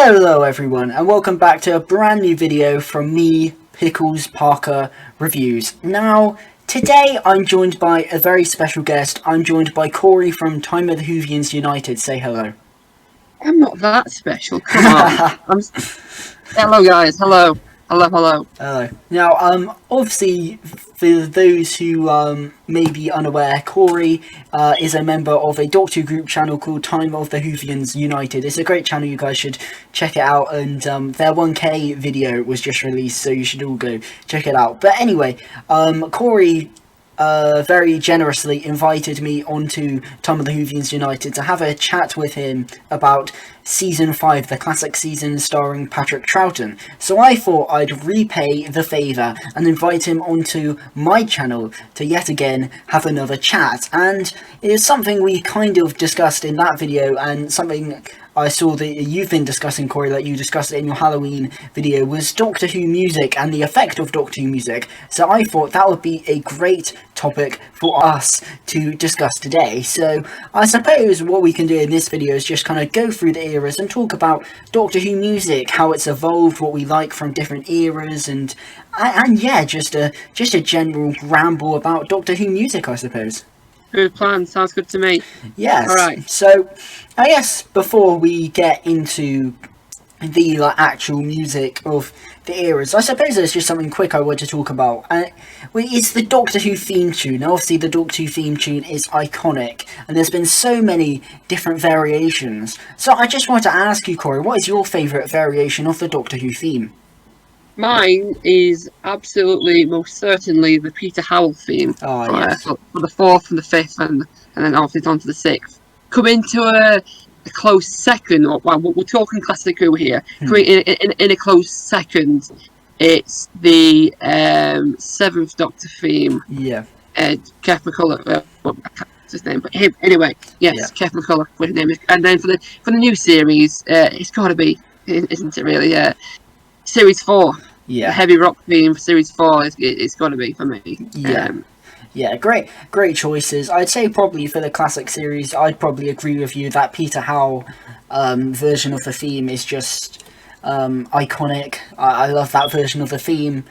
Hello everyone, and welcome back to a brand new video from me, Pickles Parker Reviews. Now, today I'm joined by a very special guest. I'm joined by Corey from Time of the Whovians United. Say hello. I'm not that special, come on. Hello guys, hello. Hello. Now, obviously, for those who may be unaware, Corey is a member of a Doctor Who group channel called Time of the Whovians United. It's a great channel, you guys should check it out, and their 1K video was just released, so you should all go check it out. But anyway, Corey very generously invited me onto Time of the Whovians United to have a chat with him about Season 5, the classic season starring Patrick Troughton. So I thought I'd repay the favour and invite him onto my channel to yet again have another chat. And it is something we kind of discussed in that video, and something I saw that you've been discussing, Corey, like you discussed it in your Halloween video, was Doctor Who music and the effect of Doctor Who music. So I thought that would be a great topic for us to discuss today. So I suppose what we can do in this video is just kind of go through the eras and talk about Doctor Who music, how it's evolved, what we like from different eras, and yeah, just a general ramble about Doctor Who music, I suppose. Good plan, sounds good to me. Yes. Alright. So, I guess before we get into the actual music of the eras, I suppose there's just something quick I want to talk about. It's the Doctor Who theme tune. Now, obviously, the Doctor Who theme tune is iconic, and there's been so many different variations. So I just wanted to ask you, Corey, what is your favourite variation of the Doctor Who theme? Mine is absolutely, most certainly, the Peter Howell theme. Oh, yes. For the 4th and the 5th, and then obviously it's on to the 6th. Coming to a close second, we're talking classic Who here. Coming in a close second, it's the 7th Doctor theme. Yeah. Jeff McCullough, what's his name? But him, anyway, yes, yeah. Jeff McCullough, what his name is. And then for the new series, it's got to be, isn't it really? Series 4. Yeah. The heavy rock theme for Series 4, it's got to be for me. Yeah. Yeah, great choices. I'd say probably for the classic series, I'd probably agree with you that Peter Howell version of the theme is just iconic. I love that version of the theme.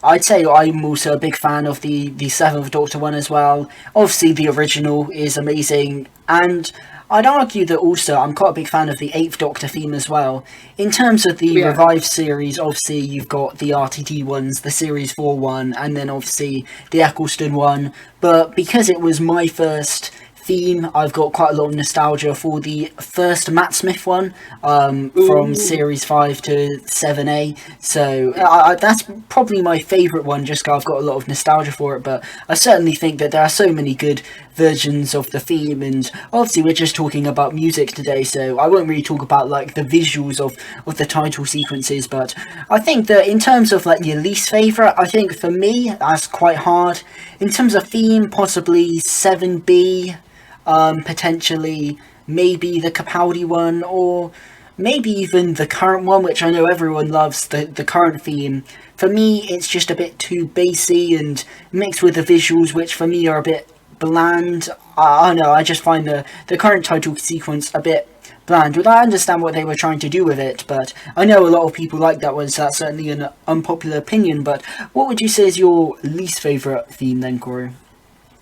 I'd say I'm also a big fan of the 7th Doctor one as well. Obviously, the original is amazing, and I'd argue that also I'm quite a big fan of the 8th Doctor theme as well. In terms of the Revived series, obviously you've got the RTD ones, the Series 4 one, and then obviously the Eccleston one. But because it was my first theme, I've got quite a lot of nostalgia for the first Matt Smith one, from Series 5 to 7A. So that's probably my favourite one, just because I've got a lot of nostalgia for it. But I certainly think that there are so many good versions of the theme, and obviously we're just talking about music today, so I won't really talk about like the visuals of the title sequences. But I think that in terms of like your least favourite, I think for me that's quite hard. In terms of theme, possibly 7B, potentially maybe the Capaldi one, or maybe even the current one, which I know everyone loves, the current theme. For me, it's just a bit too bassy and mixed with the visuals, which for me are a bit bland. I don't know, I just find the current title sequence a bit bland. But I understand what they were trying to do with it, but I know a lot of people like that one, so that's certainly an unpopular opinion. But what would you say is your least favourite theme then, Corey?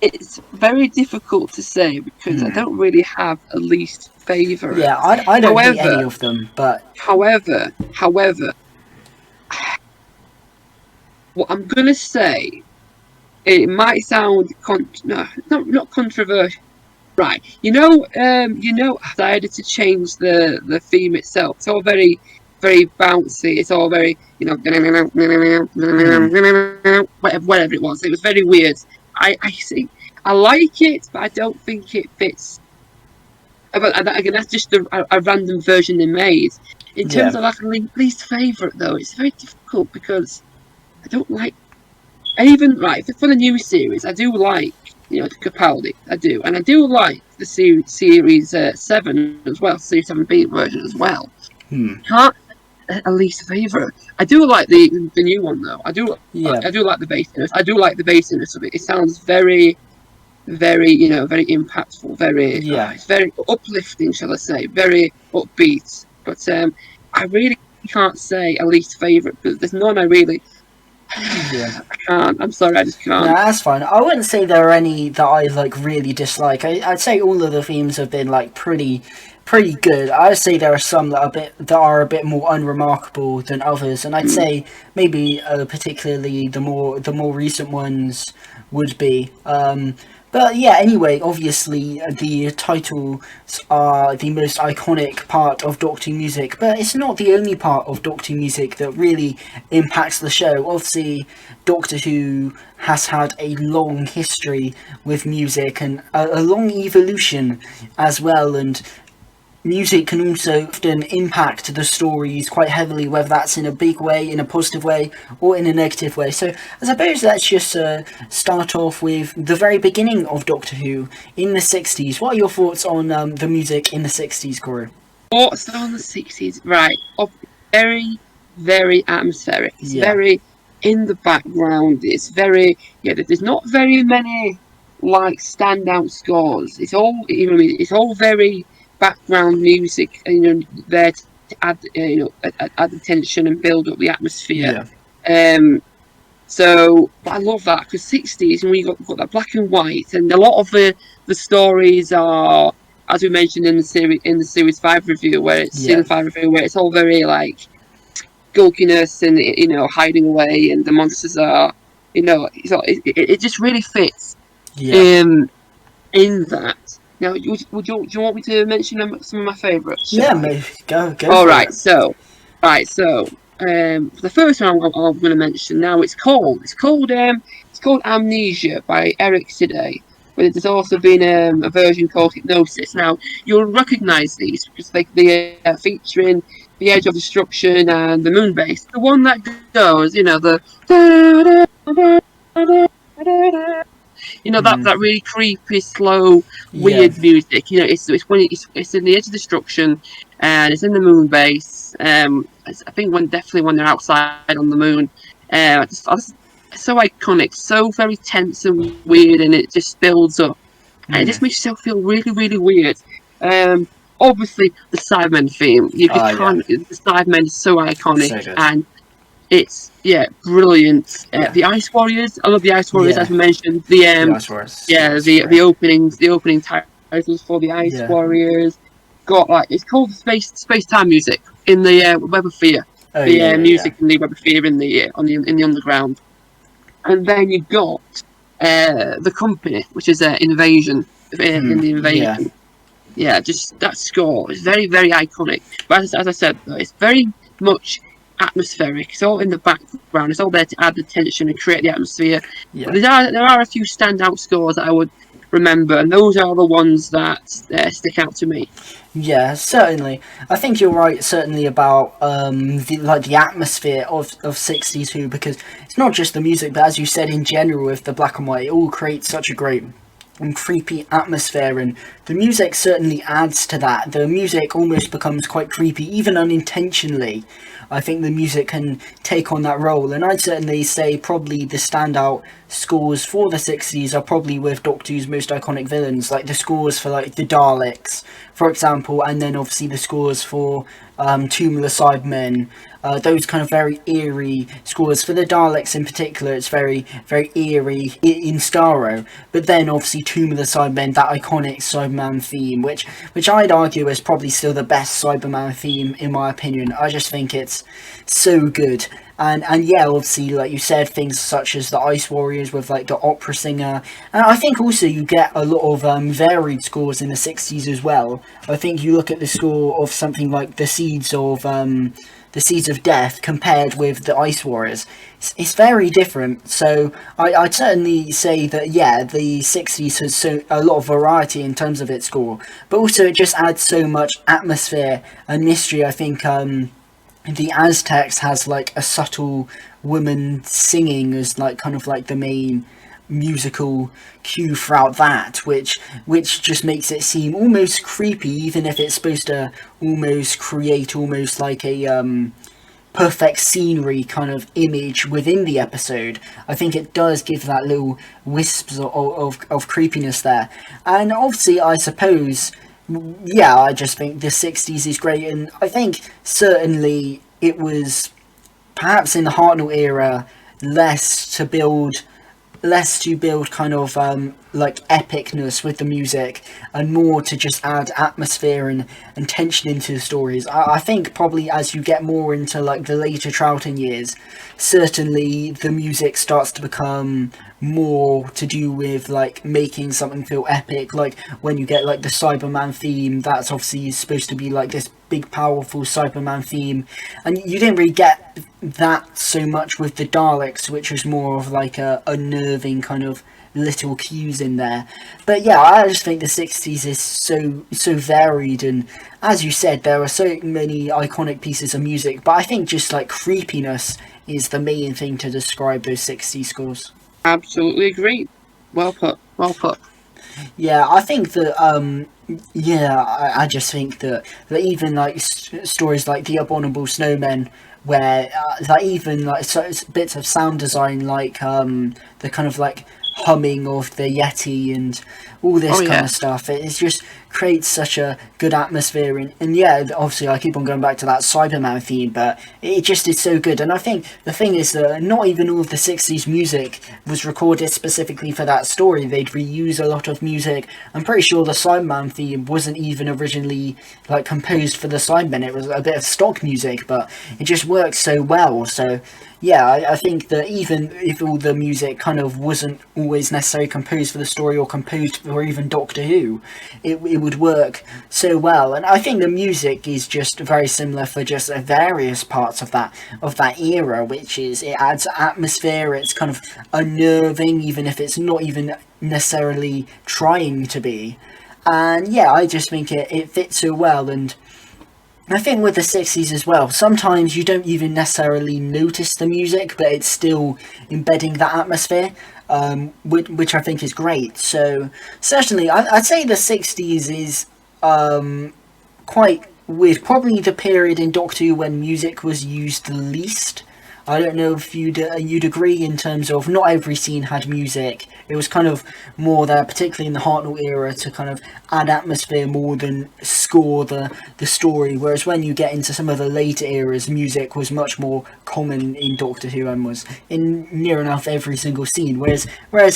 It's very difficult to say because I don't really have a least favourite. Yeah, I don't hate any of them, but However, what I'm gonna say, it might sound not controversial, right? You know, I decided to change the theme itself. It's all very, very bouncy. It's all very, whatever it was. It was very weird. I see. I like it, but I don't think it fits. Again, that's just a random version they made. In terms of like least favourite, though, it's very difficult because I don't like. Even for the new series, I do like the Capaldi. I do, and I do like the series 7 as well, Series 7B version as well. Can't a least favourite. I do like the new one though. I do like the bassiness. I do like the bassiness of it. It sounds very, very very impactful. Very it's very uplifting, shall I say? Very upbeat. But I really can't say a least favourite, but there's none I really. Yeah. I can't. I'm sorry, I just No, can't. that's fine. I wouldn't say there are any that I like really dislike. I'd say all of the themes have been like pretty good. I'd say there are some that are a bit more unremarkable than others, and I'd say maybe particularly the more recent ones would be. But yeah, anyway, obviously the titles are the most iconic part of Doctor Who music, but it's not the only part of Doctor Who music that really impacts the show. Obviously, Doctor Who has had a long history with music and a long evolution as well, and music can also often impact the stories quite heavily, whether that's in a big way, in a positive way, or in a negative way. So I suppose let's just start off with the very beginning of Doctor Who in the 60s. What are your thoughts on the music in the 60s, Corey? What's on the 60s? Right. Very, very atmospheric. It's Yeah. very in the background. It's very, there's not very many like standout scores. It's all, it's all very background music, there to add, add the tension and build up the atmosphere. So, but I love that because 60s, and we got that black and white, and a lot of the stories are, as we mentioned in the series 5 review, where it's season 5 review, where it's all very like gulkiness and hiding away, and the monsters are, it just really fits in that. Now, do you want me to mention some of my favourites? Yeah, maybe. Go. All right. So, the first one I'm going to mention now. It's called Amnesia by Eric Sidday. But there's also been a version called Hypnosis. Now, you'll recognise these because they featuring The Edge of Destruction and the Moon Base. The one that goes, that really creepy, slow, weird music. It's when it's in The Edge of Destruction, and it's in the Moon Base. I think definitely when they're outside on the moon. It's so iconic, so very tense and weird, and it just builds up, and it just makes yourself feel really, really weird. Obviously, the Cyberman theme. The Cyberman is so iconic, So and it's brilliant. The Ice Warriors. I love the Ice Warriors, as we mentioned. The Ice Warriors. The opening titles for the Ice Warriors. Got it's called space time music in the Web of Fear. Music in the Web of Fear in the underground. And then you've got the Company, which is Invasion in the Invasion. Just that score is very, very iconic. But as I said, it's very much atmospheric. It's all in the background. It's all there to add the tension and create the atmosphere. But there are a few standout scores that I would remember, and those are the ones that stick out to me. Yeah, certainly. I think you're right, certainly, about the atmosphere of 60s Who, because it's not just the music, but as you said, in general, with the black and white, it all creates such a great and creepy atmosphere, and the music certainly adds to that. The music almost becomes quite creepy, even unintentionally. I think the music can take on that role, and I'd certainly say probably the standout scores for the 60s are probably with Doctor Who's most iconic villains, like the scores for like the Daleks, for example, and then obviously the scores for Tomb of the Cybermen. Those kind of very eerie scores. For the Daleks in particular, it's very, very eerie in Starro. But then obviously Tomb of the Cybermen, that iconic Cyberman theme, which I'd argue is probably still the best Cyberman theme in my opinion. I just think it's so good. And obviously, like you said, things such as the Ice Warriors with like the opera singer. And I think also you get a lot of varied scores in the 60s as well. I think you look at the score of something like the Seeds of Death compared with the Ice Warriors. It's very different. So I'd certainly say that the 60s has a lot of variety in terms of its score, but also it just adds so much atmosphere and mystery. I think the Aztecs has like a subtle woman singing as like kind of like the main musical cue throughout that, which just makes it seem almost creepy, even if it's supposed to almost create almost like a perfect scenery kind of image within the episode. I think it does give that little wisps of creepiness there. And obviously I suppose yeah, I just think the 60s is great, and I think certainly it was perhaps in the Hartnell era less to build kind of like epicness with the music, and more to just add atmosphere and tension into the stories. I think probably as you get more into like the later Troughton years, certainly the music starts to become more to do with like making something feel epic. Like when you get like the Cyberman theme, that's obviously supposed to be like this big powerful Cyberman theme, and you didn't really get that so much with the Daleks, which was more of like a unnerving kind of little cues in there. But yeah, I just think the 60s is so varied, and as you said, there are so many iconic pieces of music, but I think just like creepiness is the main thing to describe those 60s scores. Absolutely agree. Well put. Well put. Yeah, I think that yeah, I just think that even like stories like The Abominable Snowmen, where like even like bits of sound design, like the kind of like humming of the Yeti and all this kind of stuff, it just creates such a good atmosphere, and yeah, obviously I keep on going back to that Cyberman theme, but it just is so good. And I think the thing is that not even all of the 60s music was recorded specifically for that story. They'd reuse a lot of music. I'm pretty sure the Cyberman theme wasn't even originally like composed for the Cybermen. It was a bit of stock music, but it just works so well. So yeah, I think that even if all the music kind of wasn't always necessarily composed for the story or composed for even Doctor Who, it would work so well. And I think the music is just very similar for just various parts of that era, which is it adds atmosphere, it's kind of unnerving, even if it's not even necessarily trying to be. And yeah, I just think it fits so well. And I think with the 60s as well, sometimes you don't even necessarily notice the music, but it's still embedding that atmosphere, which I think is great. So certainly, I'd say the 60s is quite weird. Probably the period in Doctor Who when music was used the least. I don't know if you'd agree in terms of not every scene had music. It was kind of more there, particularly in the Hartnell era, to kind of add atmosphere more than score the story. Whereas when you get into some of the later eras, music was much more common in Doctor Who and was in near enough every single scene. Whereas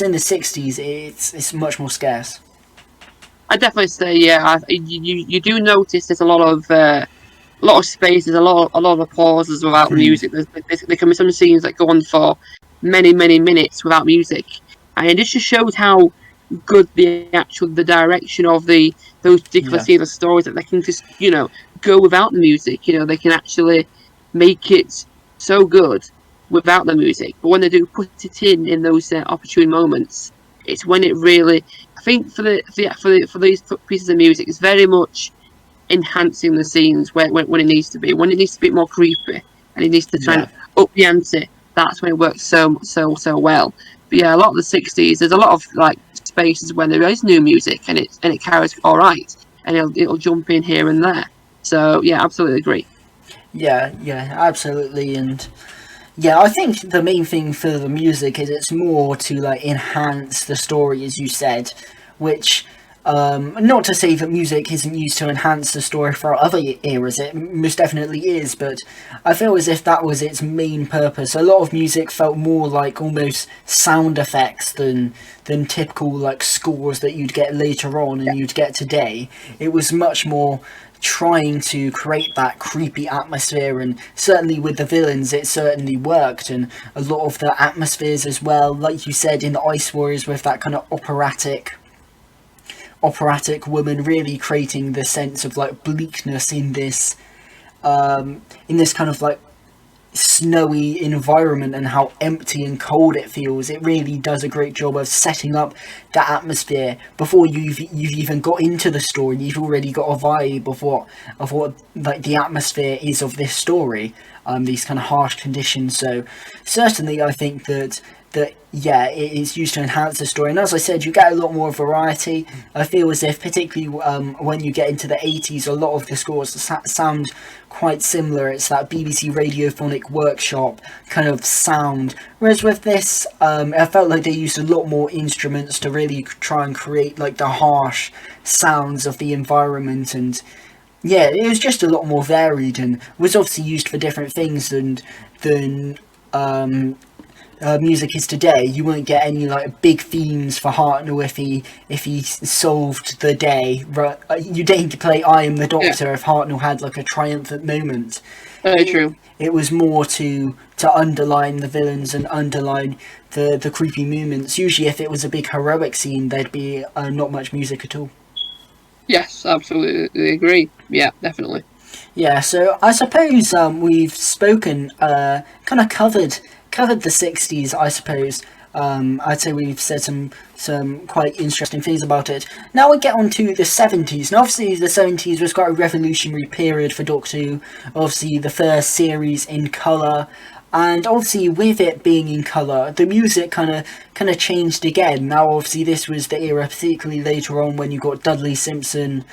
in the 60s, it's much more scarce. I definitely say, yeah. You do notice there's a lot of spaces, a lot of pauses without music. There can be some scenes that go on for many minutes without music, and it just shows how good the direction of those particular scenes of stories, that they can just go without the music. They can actually make it so good without the music. But when they do put it in those opportune moments, it's when it really. I think for these pieces of music, it's very much enhancing the scenes when it needs to be. When it needs to be more creepy and it needs to try and up the ante, that's when it works so well. But yeah, a lot of the 60s, there's a lot of like spaces when there is new music and it carries all right, and it'll jump in here and there. So yeah, absolutely agree. Yeah, absolutely. And yeah, I think the main thing for the music is it's more to like enhance the story, as you said, which not to say that music isn't used to enhance the story for other eras, it most definitely is, but I feel as if that was its main purpose. A lot of music felt more like almost sound effects than typical like scores that you'd get later on and you'd get today. It was much more trying to create that creepy atmosphere, and certainly with the villains it certainly worked, and a lot of the atmospheres as well, like you said in the Ice Warriors, with that kind of operatic woman really creating the sense of like bleakness in this kind of like snowy environment and how empty and cold it feels. It really does a great job of setting up that atmosphere before you've even got into the story. You've already got a vibe of what like the atmosphere is of this story, these kind of harsh conditions. So certainly I think that it's used to enhance the story. And as I said, you get a lot more variety. I feel as if, particularly when you get into the 80s, a lot of the scores sound quite similar. It's that BBC Radiophonic Workshop kind of sound. Whereas with this, I felt like they used a lot more instruments to really try and create like the harsh sounds of the environment. And yeah, it was just a lot more varied and was obviously used for different things than music is today. You won't get any like big themes for Hartnell if he solved the day. You didn't play "I Am the Doctor" if Hartnell had like a triumphant moment. Very true. It was more to underline the villains and underline the creepy moments. Usually, if it was a big heroic scene, there'd be not much music at all. Yes, absolutely agree. Yeah, definitely. Yeah, so I suppose we've spoken, kind of covered the 60s, I suppose. I'd say we've said some quite interesting things about it. Now we get on to the 70s. Now obviously the 70s was quite a revolutionary period for Doctor Who. Obviously the first series in colour. And obviously with it being in colour, the music kind of changed again. Now obviously this was the era, particularly later on when you got Dudley Simpson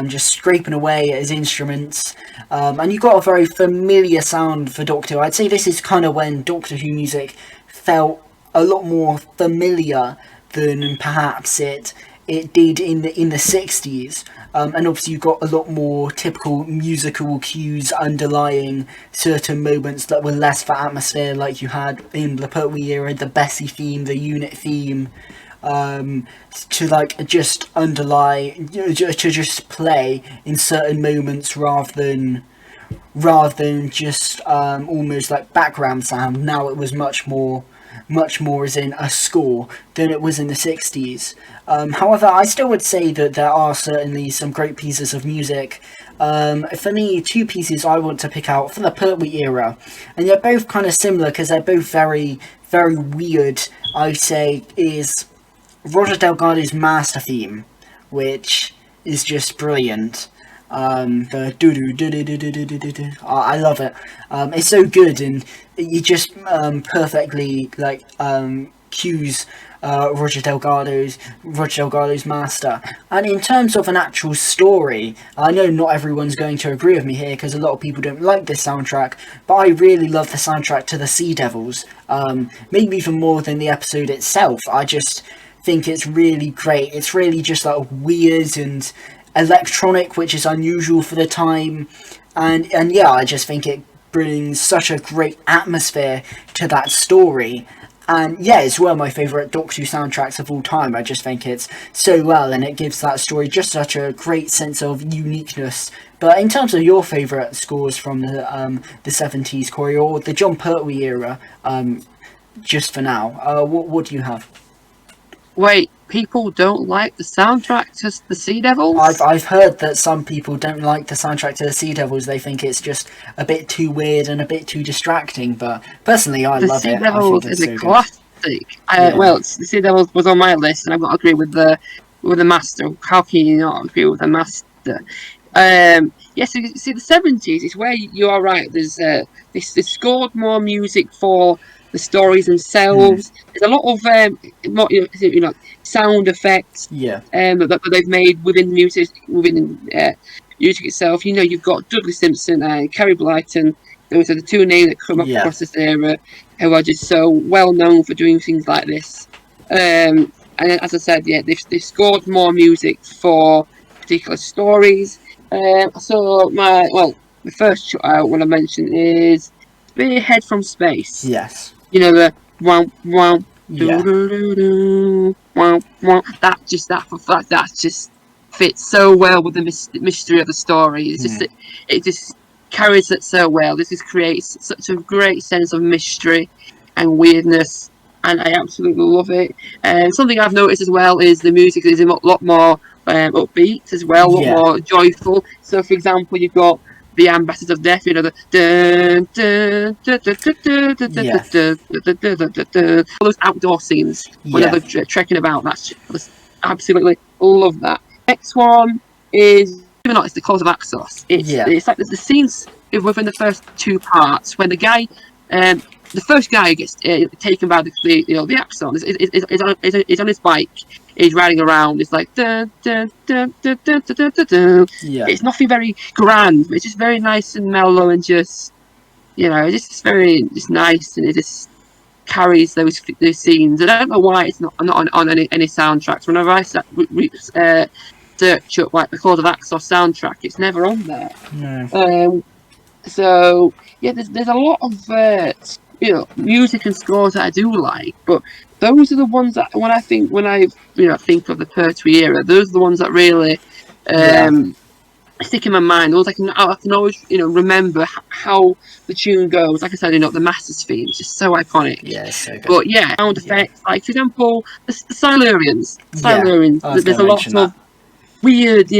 just scraping away at his instruments, and you got a very familiar sound for Doctor Who. I'd say this is kind of when Doctor Who music felt a lot more familiar than perhaps it did in the 60s, and obviously you got a lot more typical musical cues underlying certain moments that were less for atmosphere, like you had in the Pertwee era, the Bessie theme, the unit theme, to like just underlie, to just play in certain moments rather than just almost like background sound. Now it was much more as in a score than it was in the 60s. However, I still would say that there are certainly some great pieces of music. For me, two pieces I want to pick out for the Pertwee era, and they're both kind of similar because they're both very, very weird, I'd say, is Roger Delgado's Master theme, which is just brilliant. The do-do-do-do-do-do-do-do-do. I love it. It's so good, and you just perfectly like cues Roger Delgado's Master. And in terms of an actual story, I know not everyone's going to agree with me here because a lot of people don't like this soundtrack, but I really love the soundtrack to the Sea Devils. Maybe even more than the episode itself. I just think it's really great. It's really just like weird and electronic, which is unusual for the time, and yeah, I just think it brings such a great atmosphere to that story. And yeah, it's one of my favourite Doctor Who soundtracks of all time. I just think it's so well, and it gives that story just such a great sense of uniqueness. But in terms of your favourite scores from the 70s, Corey, or the John Pertwee era, just for now, what do you have? Wait, people don't like the soundtrack to the Sea Devils? I've heard that some people don't like the soundtrack to the Sea Devils. They think it's just a bit too weird and a bit too distracting. But personally, I love it. The Sea Devils is a classic. Well, the Sea Devils was on my list, and I've got to agree with the Master. How can you not agree with the Master? Yes, so you see, the 70s is where you are right. There's they scored more music for the stories themselves. There's a lot of more, sound effects that they've made within music, music itself. You've got Dudley Simpson and Kerry Blyton. Those are the two names that come across this era, who are just so well known for doing things like this. And as I said, they've scored more music for particular stories. So the first one I mentioned is Spearhead from Space. Yes. The wow wow do wow wow. That just fits so well with the mystery of the story. It's just it just carries it so well. This creates such a great sense of mystery and weirdness, and I absolutely love it. Something I've noticed as well is the music is a lot more upbeat as well, a lot more joyful. So, for example, you've got the Ambassadors of Death, the all those outdoor scenes when they're trekking about. That's absolutely love that. Next one is it's the Cause of Axos. It's like the scenes within the first two parts when the guy the first guy who gets taken by the Axon is on his bike. He's riding around. It's like dun, dun, dun, dun, dun, dun, dun, dun, dun. Yeah. It's nothing very grand. It's just very nice and mellow and just just nice, and it just carries those scenes. I don't know why it's not on any soundtracks. Whenever I search up like the Call of Axos soundtrack, it's never on there. No. So yeah, there's a lot of music and scores that I do like, but those are the ones that when I think of the Pertwee era, those are the ones that really stick in my mind. Those I can always remember how the tune goes. Like I said, the Masters theme is just so iconic. Yeah, it's so good. But yeah, sound effects, like for example, the Silurians. There's a lot of weird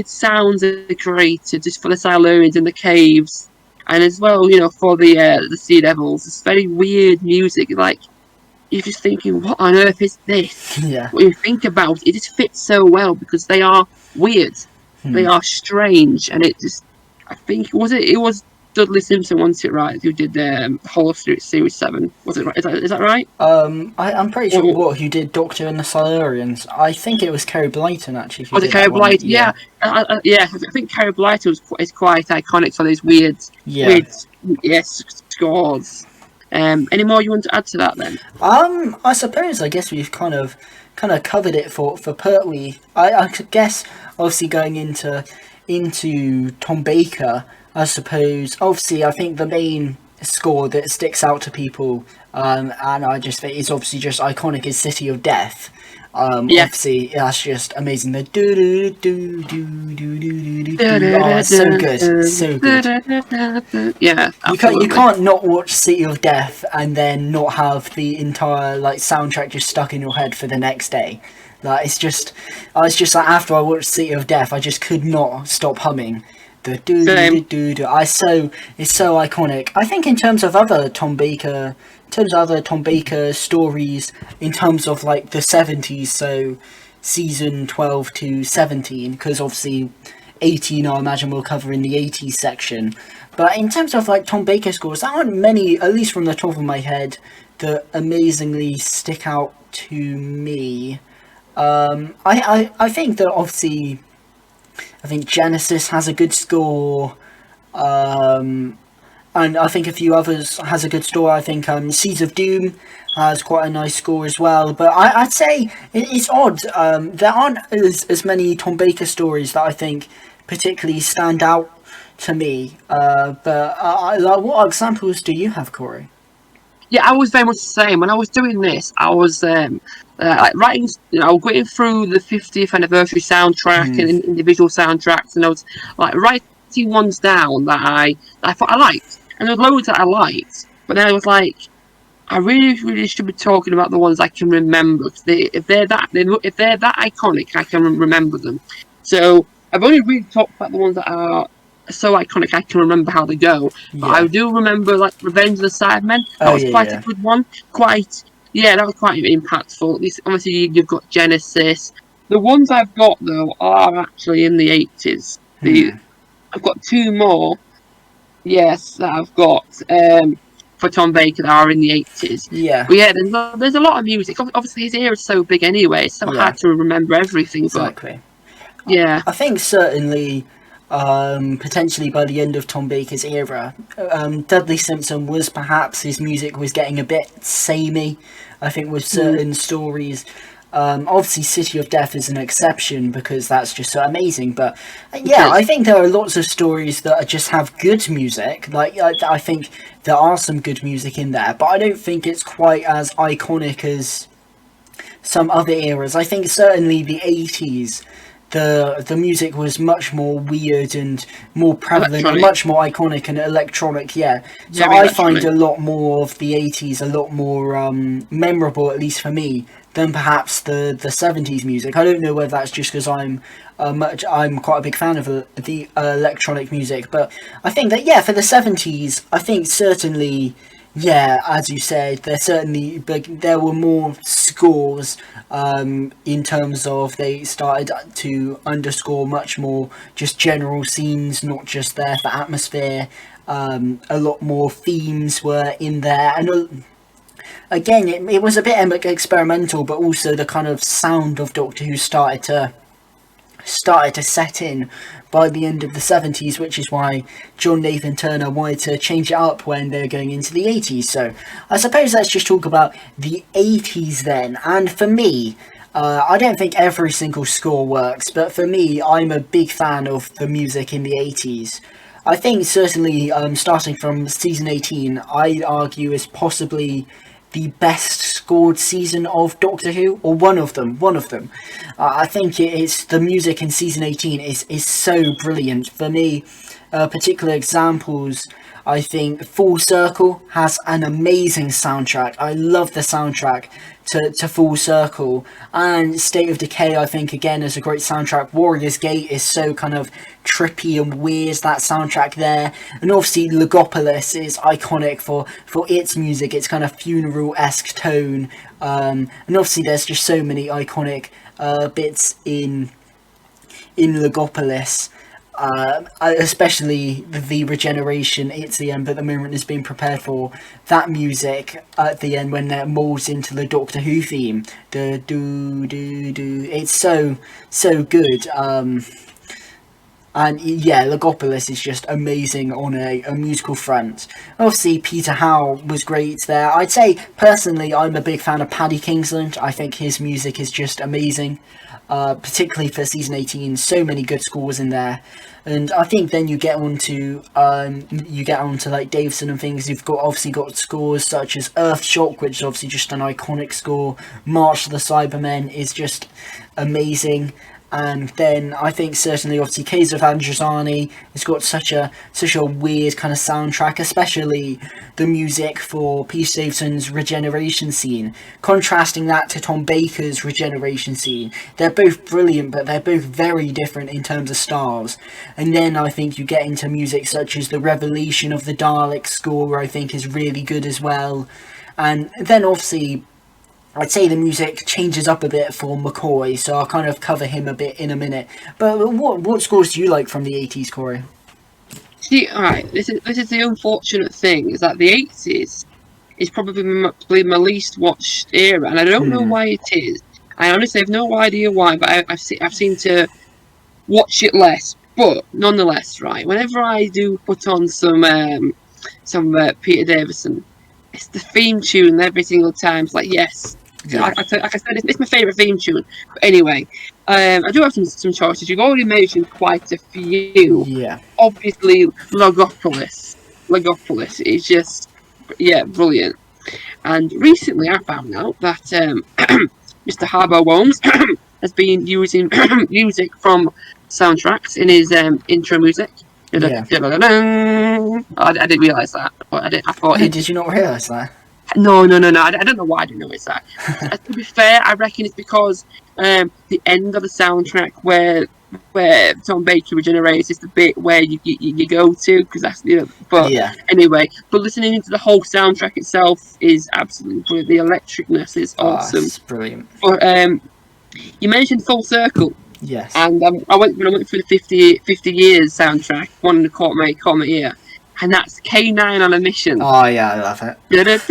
sounds that are created just for the Silurians in the caves, and as well, for the Sea Devils. It's very weird music. Like you're just thinking, what on earth is this? Yeah. When you think about it, it just fits so well because they are weird. They are strange, and it just, I think, it was Dudley Simpson, wasn't it, right, who did the whole Series 7? Was it right? Is that right? I'm pretty sure who did Doctor and the Silurians. I think it was Kerry Blyton, actually. Was it Kerry Blyton? Yeah. I think Kerry Blyton is quite iconic for those weird scores. Any more you want to add to that, then? I guess we've kind of covered it for Pertwee. I could guess, obviously, going into Tom Baker, I suppose. Obviously, I think the main score that sticks out to people, and I just think is obviously just iconic, is City of Death. Obviously, that's just amazing. The do do do do do do do. Oh, it's so good, so good. Yeah, you can't not watch City of Death and then not have the entire soundtrack just stuck in your head for the next day. I was just like, after I watched City of Death, I just could not stop humming the do do do do. It's so iconic. I think in terms of other Tom Baker stories, in terms of the 70s, so season 12 to 17, because obviously 18 I imagine we'll cover in the 80s section. But in terms of Tom Baker scores, there aren't many, at least from the top of my head, that amazingly stick out to me. I think that obviously, I think Genesis has a good score, and I think a few others has a good score. I think Seeds of Doom has quite a nice score as well. But I'd say it's odd. There aren't as many Tom Baker stories that I think particularly stand out to me. But what examples do you have, Corey? Yeah, I was very much the same. When I was doing this, I was writing, going through the 50th anniversary soundtrack and individual soundtracks, and I was writing ones down that I thought I liked, and there were loads that I liked. But then I was like, I really should be talking about the ones I can remember. If they're that iconic, I can remember them. So I've only really talked about the ones that are so iconic I can remember how they go. But I do remember Revenge of the Cybermen. That was quite a good one. That was quite impactful. At least, obviously, you've got Genesis. The ones I've got though are actually in the 80s. I've got two more. Yes, that I've got for Tom Baker that are in the 80s. Yeah. But yeah, there's a lot of music. Obviously, his era is so big anyway. It's so hard to remember everything. Exactly. But, yeah. I think certainly. Potentially by the end of Tom Baker's era, Dudley Simpson was perhaps, his music was getting a bit samey, I think, with certain stories. Obviously City of Death is an exception because that's just so amazing, but I think there are lots of stories that just have good music. I think there are some good music in there, but I don't think it's quite as iconic as some other eras. I think certainly the 80s, the music was much more weird and more prevalent and much more iconic and electronic, So I find a lot more of the 80s a lot more memorable, at least for me, than perhaps the 70s music. I don't know whether that's just because I'm quite a big fan of the electronic music, but I think that for the 70s, I think certainly, as you said, there were more scores in terms of they started to underscore much more just general scenes, not just there for atmosphere. A lot more themes were in there, and again, it was a bit experimental, but also the kind of sound of Doctor Who started to set in by the end of the 70s, which is why John Nathan Turner wanted to change it up when they were going into the 80s. So I suppose let's just talk about the 80s then. And for me, I don't think every single score works, but for me, I'm a big fan of the music in the 80s. I think certainly starting from season 18, I'd argue is possibly the best scored season of Doctor Who, or one of them. I think it's the music in season 18 is so brilliant. For me, particular examples, I think Full Circle has an amazing soundtrack. I love the soundtrack to Full Circle, and State of Decay, I think, again, is a great soundtrack. Warrior's Gate is so kind of trippy and weird, that soundtrack there. And obviously Logopolis is iconic for its music, its kind of funeral-esque tone. And obviously there's just so many iconic bits in Logopolis. Especially the regeneration, it's the end, but the moment is being prepared for that music at the end when it molds into the Doctor Who theme. The do do do. It's so good. And yeah, Logopolis is just amazing on a musical front. Obviously, Peter Howe was great there. I'd say personally, I'm a big fan of Paddy Kingsland. I think his music is just amazing. Particularly for season 18, so many good scores in there. And I think then you get on to like Davison and things. You've obviously got scores such as Earthshock, which is obviously just an iconic score. March of the Cybermen is just amazing. And then I think certainly obviously Case of Androzani has got such a weird kind of soundtrack, especially the music for Peter Davison's regeneration scene, contrasting that to Tom Baker's regeneration scene. They're both brilliant, but they're both very different in terms of styles. And then I think you get into music such as the Revelation of the Dalek score, I think is really good as well. And then obviously I'd say the music changes up a bit for McCoy, so I'll kind of cover him a bit in a minute. But what scores do you like from the 80s, Corey? See, alright, this is the unfortunate thing, is that the 80s is probably my least watched era, and I don't know why it is. I honestly have no idea why, but I've seen to watch it less. But nonetheless, right, whenever I do put on some Peter Davison, it's the theme tune every single time. It's like, yes. Yeah. Like I said, it's my favourite theme tune. But anyway, I do have some choices. You've already mentioned quite a few. Yeah. Obviously, Logopolis is just, brilliant. And recently I found out that Mr. Harbo Holmes has been using music from soundtracks in his intro music. Yeah. I didn't realise that. I thought. Did you not realise that? No. I don't know why I didn't notice that. To be fair, I reckon it's because the end of the soundtrack where Tom Baker regenerates is the bit where you go to, because that's But anyway, but listening to the whole soundtrack itself is absolutely brilliant. The electricness is awesome. It's brilliant. But you mentioned Full Circle. Yes. And when I went through the 50 years soundtrack, one that caught my ear, and that's K9 on a Mission. Oh yeah, I love it. Oh, it's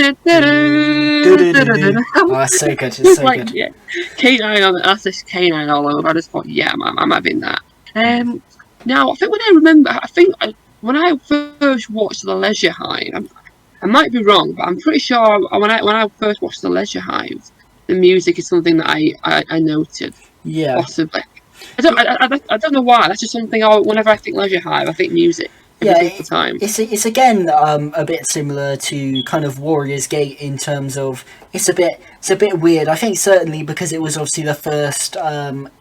so good. It's so good. Yeah. K9 on that's just K9 all over. I just thought, I'm having that. Now when I first watched The Leisure Hive, I might be wrong, but I'm pretty sure when I first watched The Leisure Hive, the music is something that I noted. Yeah. Possibly. I don't know why. That's just something. Whenever I think Leisure Hive, I think music. Time. It's again a bit similar to kind of Warrior's Gate in terms of it's a bit weird. I think certainly because it was obviously the first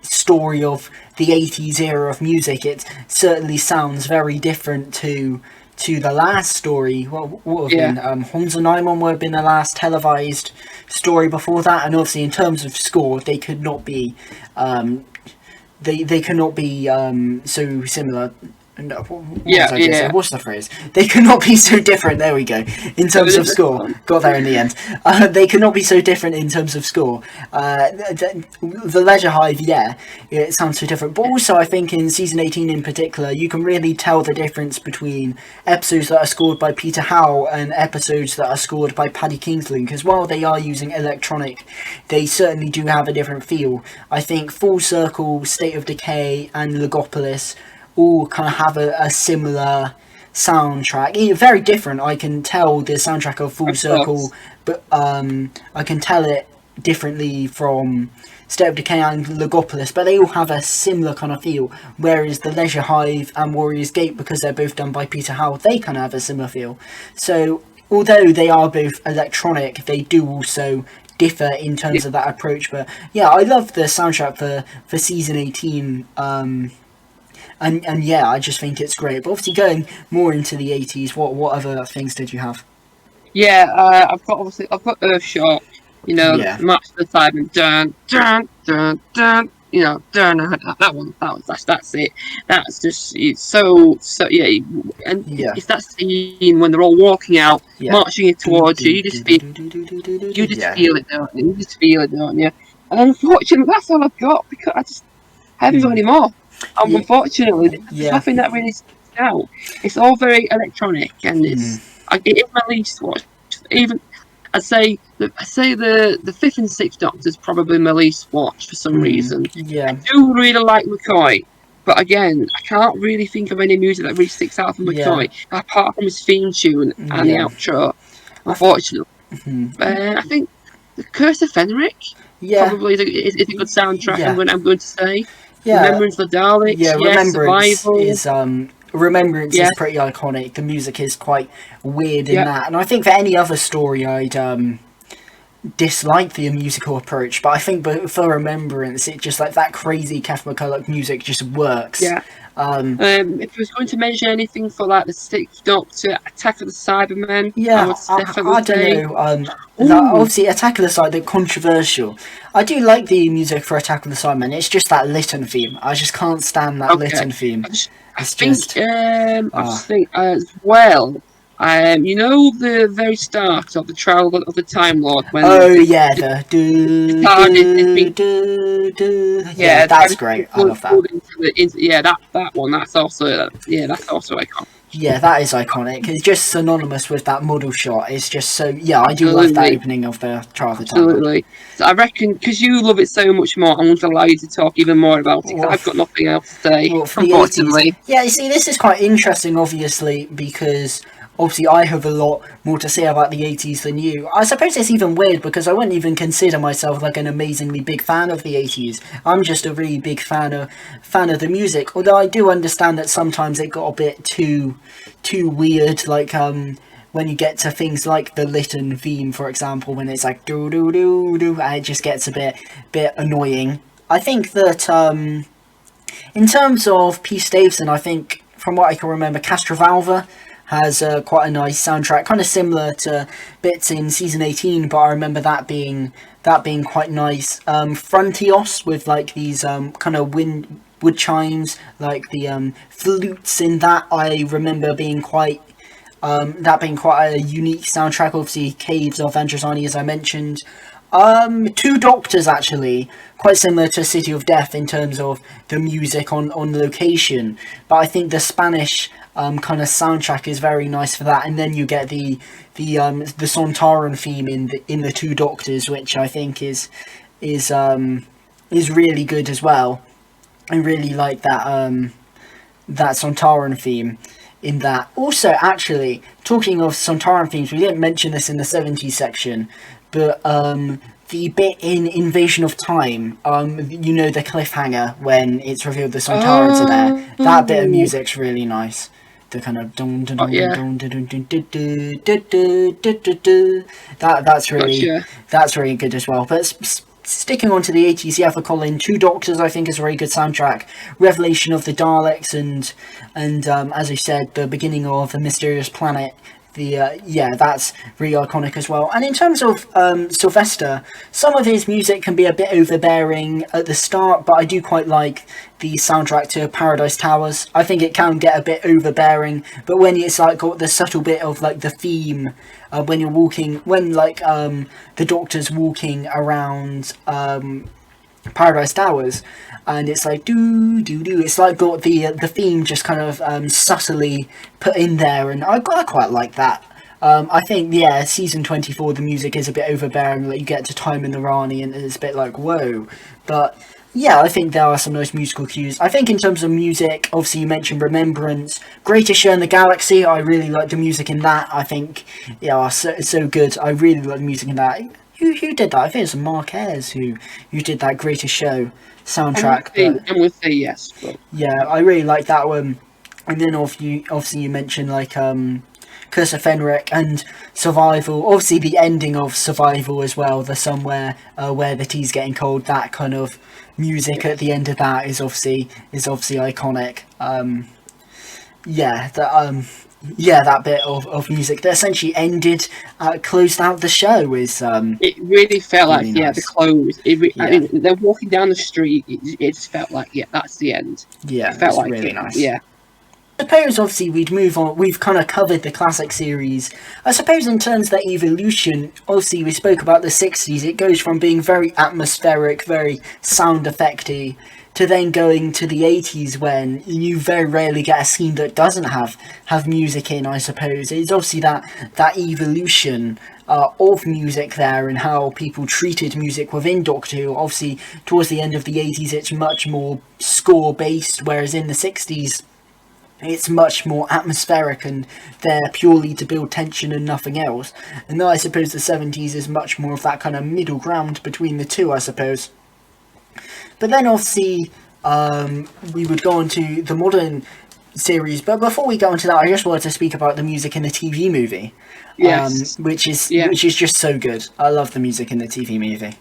story of the 80s era of music, it certainly sounds very different to the last story. What would have been Hans and Nymon would have been the last televised story before that, and obviously in terms of score, they could not be they cannot be so similar. And what's the phrase? They could not be so different. There we go. In terms of score, got there in the end. They could not be so different in terms of score. The Leisure Hive, it sounds so different. But also, I think in season 18 in particular, you can really tell the difference between episodes that are scored by Peter Howe and episodes that are scored by Paddy Kingsland. Because while they are using electronic, they certainly do have a different feel. I think Full Circle, State of Decay, and Logopolis all kind of have a similar soundtrack. Very different. I can tell the soundtrack of Full Circle, but I can tell it differently from State of Decay and Logopolis, but they all have a similar kind of feel. Whereas the Leisure Hive and Warrior's Gate, because they're both done by Peter Howe, they kind of have a similar feel. So although they are both electronic, they do also differ in terms of that approach. But yeah, I love the soundtrack for season 18. And I just think it's great. But obviously, going more into the 80s, what other things did you have? Yeah, I've got Earthshock, March of the Cyberman, dun dun dun dun, that's it. That's just, it's so it's that scene when they're all walking out, marching it towards you. You just feel it, don't you? You just feel it, don't you? And unfortunately, that's all I've got, because I haven't got any more. Unfortunately, there's nothing that really sticks out. It's all very electronic, and it is my least watched. Even I'd say the fifth and sixth Doctor's probably my least watched for some reason. Yeah, I do really like McCoy, but again, I can't really think of any music that really sticks out from McCoy apart from his theme tune and the outro. Unfortunately, I think the Curse of Fenric probably is a good soundtrack. I'm going to say. Remembrance of the Daleks. Remembrance is pretty iconic. The music is quite weird in that, and I think for any other story, I'd dislike the musical approach. But I think for Remembrance, it just like that crazy Kath McCulloch music just works. Yeah. If I was going to mention anything for like the Sixth Doctor, Attack of the Cybermen, I don't know. Obviously, Attack of the Cybermen, they're controversial. I do like the music for Attack of the Cybermen. It's just that Lytton theme. I just can't stand that Lytton theme. I think as well. The very start of the Trial of the Time Lord when the that's great. I love that. That one. That's also iconic. Yeah, that is iconic. It's just synonymous with that model shot. It's just so. Yeah, I do love that opening of the Trial of the Time. Absolutely. So I reckon because you love it so much more, I'm going to allow you to talk even more about it. I've got nothing else to say. Unfortunately. Yeah, you see, this is quite interesting, obviously, because. Obviously, I have a lot more to say about the 80s than you. I suppose it's even weird because I wouldn't even consider myself like an amazingly big fan of the 80s. I'm just a really big fan of the music. Although I do understand that sometimes it got a bit too weird. Like when you get to things like the Lytton theme, for example, when it's like do do do do, it just gets a bit annoying. I think that in terms of Peace Davison, I think from what I can remember, Castrovalva has quite a nice soundtrack, kind of similar to bits in season 18, but I remember that being quite nice. Frontios with like these kind of wood chimes, like the flutes in that, I remember being quite a unique soundtrack. Obviously, Caves of Androzani, as I mentioned. Two Doctors, actually, quite similar to City of Death in terms of the music on location, but I think the Spanish kind of soundtrack is very nice for that, and then you get the Sontaran theme in the Two Doctors, which I think is really good as well. I really like that Sontaran theme in that. Also, actually, talking of Sontaran themes, we didn't mention this in the 70s section, but the bit in Invasion of Time, the cliffhanger when it's revealed the Sontarans are there, that bit of music's really nice. The kind of that's really good as well. But sticking on to the 80s, for Colin, Two Doctors I think is a very good soundtrack. Revelation of the Daleks and as I said, the beginning of The Mysterious Planet that's really iconic as well. And in terms of Sylvester, some of his music can be a bit overbearing at the start, but I do quite like the soundtrack to Paradise Towers. I think it can get a bit overbearing, but when it's like got the subtle bit of like the theme, when you're walking, when like the Doctor's walking around Paradise Towers, and it's like do do do. It's like got the theme just kind of subtly put in there, and I quite like that. I think season 24 the music is a bit overbearing. Like you get to Time in the Rani, and it's a bit like whoa, but yeah, I think there are some nice musical cues. I think in terms of music, obviously you mentioned Remembrance, Greatest Show in the Galaxy. I really like the music in that. I think so good. I really like the music in that. Who did that? I think it's Marquez who did that Greatest Show soundtrack. I'm gonna say yes. But... yeah, I really like that one. And then obviously you mentioned like Curse of Fenric and Survival. Obviously the ending of Survival as well. The Somewhere where the tea's getting cold. That kind of music at the end of that is obviously iconic. That bit of music that essentially closed out the show is it really felt really like nice. the close. I mean, they're walking down the street. It just felt like that's the end. Yeah, it felt like really nice. Yeah. I suppose obviously we'd move on. We've kind of covered the classic series. I suppose in terms of the evolution, obviously we spoke about the 60s. It goes from being very atmospheric, very sound effecty, to then going to the 80s when you very rarely get a scene that doesn't have music in, I suppose. It's obviously that evolution of music there and how people treated music within Doctor Who. Obviously, towards the end of the 80s, it's much more score-based, whereas in the 60s, it's much more atmospheric and they're purely to build tension and nothing else. And then I suppose the 70s is much more of that kind of middle ground between the two, I suppose. But then obviously we would go on to the modern series. But before we go into that, I just wanted to speak about the music in the TV movie. Yes. Which is just so good. I love the music in the TV movie.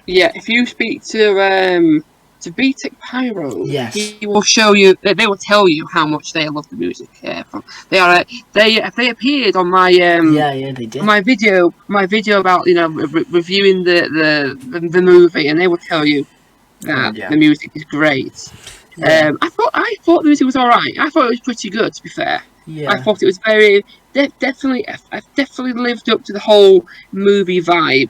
Yeah, if you speak to BTEC Pyro, yes, he will show you. They will tell you how much they love the music. Yeah, they appeared on my they did. My video about reviewing the movie, and they will tell you that the music is great. Yeah. I thought the music was alright. I thought it was pretty good, to be fair. Yeah. I thought it was very definitely lived up to the whole movie vibe.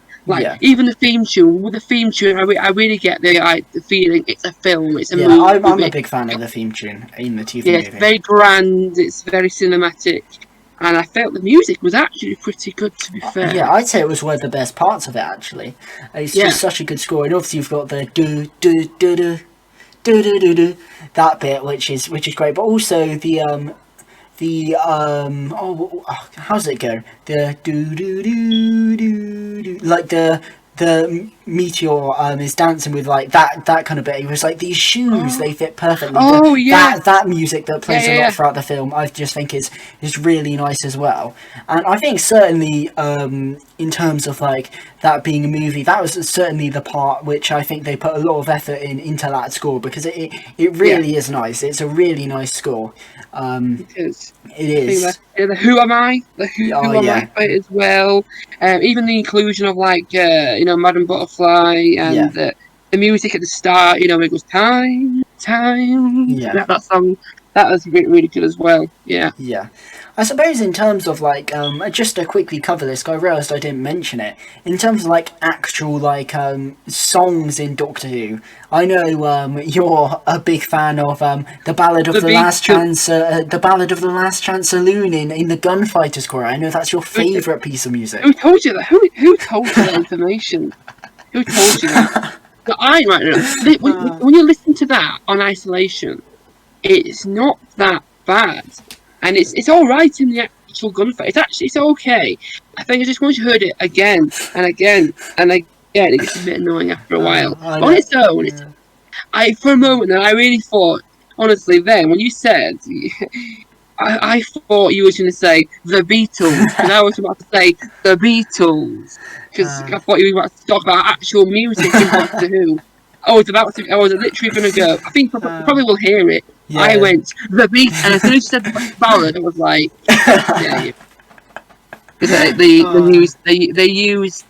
Even the theme tune. With the theme tune, I really get the feeling it's a film. It's a movie. I'm a big fan of the theme tune in the TV movie. It's very grand. It's very cinematic. And I felt the music was actually pretty good, to be fair. Yeah, I'd say it was one of the best parts of it, actually. It's just such a good score. And obviously you've got the do-do-do-do, that bit, which is great. But also how's it go? The do-do-do-do-do. Like the meteor is dancing with like that kind of bit. It was like these shoes, they fit perfectly. That music that plays a lot throughout the film, I just think is really nice as well. And I think certainly in terms of like that being a movie, that was certainly the part which I think they put a lot of effort into that score, because it really is nice. It's a really nice score. It is. The Who Am I? The Who Am I bit as well. Even the inclusion of like Madame Butterfly and the music at the start. Where it goes time. Yeah. That song, that was really good as well. Yeah. Yeah. I suppose in terms of like just to quickly cover this, I realised I didn't mention it. In terms of like actual like songs in Doctor Who, I know you're a big fan of the Ballad of the Last Chance, the Ballad of the Last Chance Saloon in the Gunfighters Choir. I know that's your favourite piece of music. Who told you that? Who told you that information? Who told you that? When you listen to that on isolation, it's not that bad. And it's all right in the actual gunfight. It's okay. I think I just once you heard it again and again and again, it gets a bit annoying after a while. On its own, for a moment, I really thought, honestly, then when you said, I thought you were going to say the Beatles, because I was about to say the Beatles, because I thought you were about to talk about actual music in Doctor Who. I was literally going to go. I think probably will hear it. Yeah. I went the beat, and as soon as you said the ballad, I was like, They use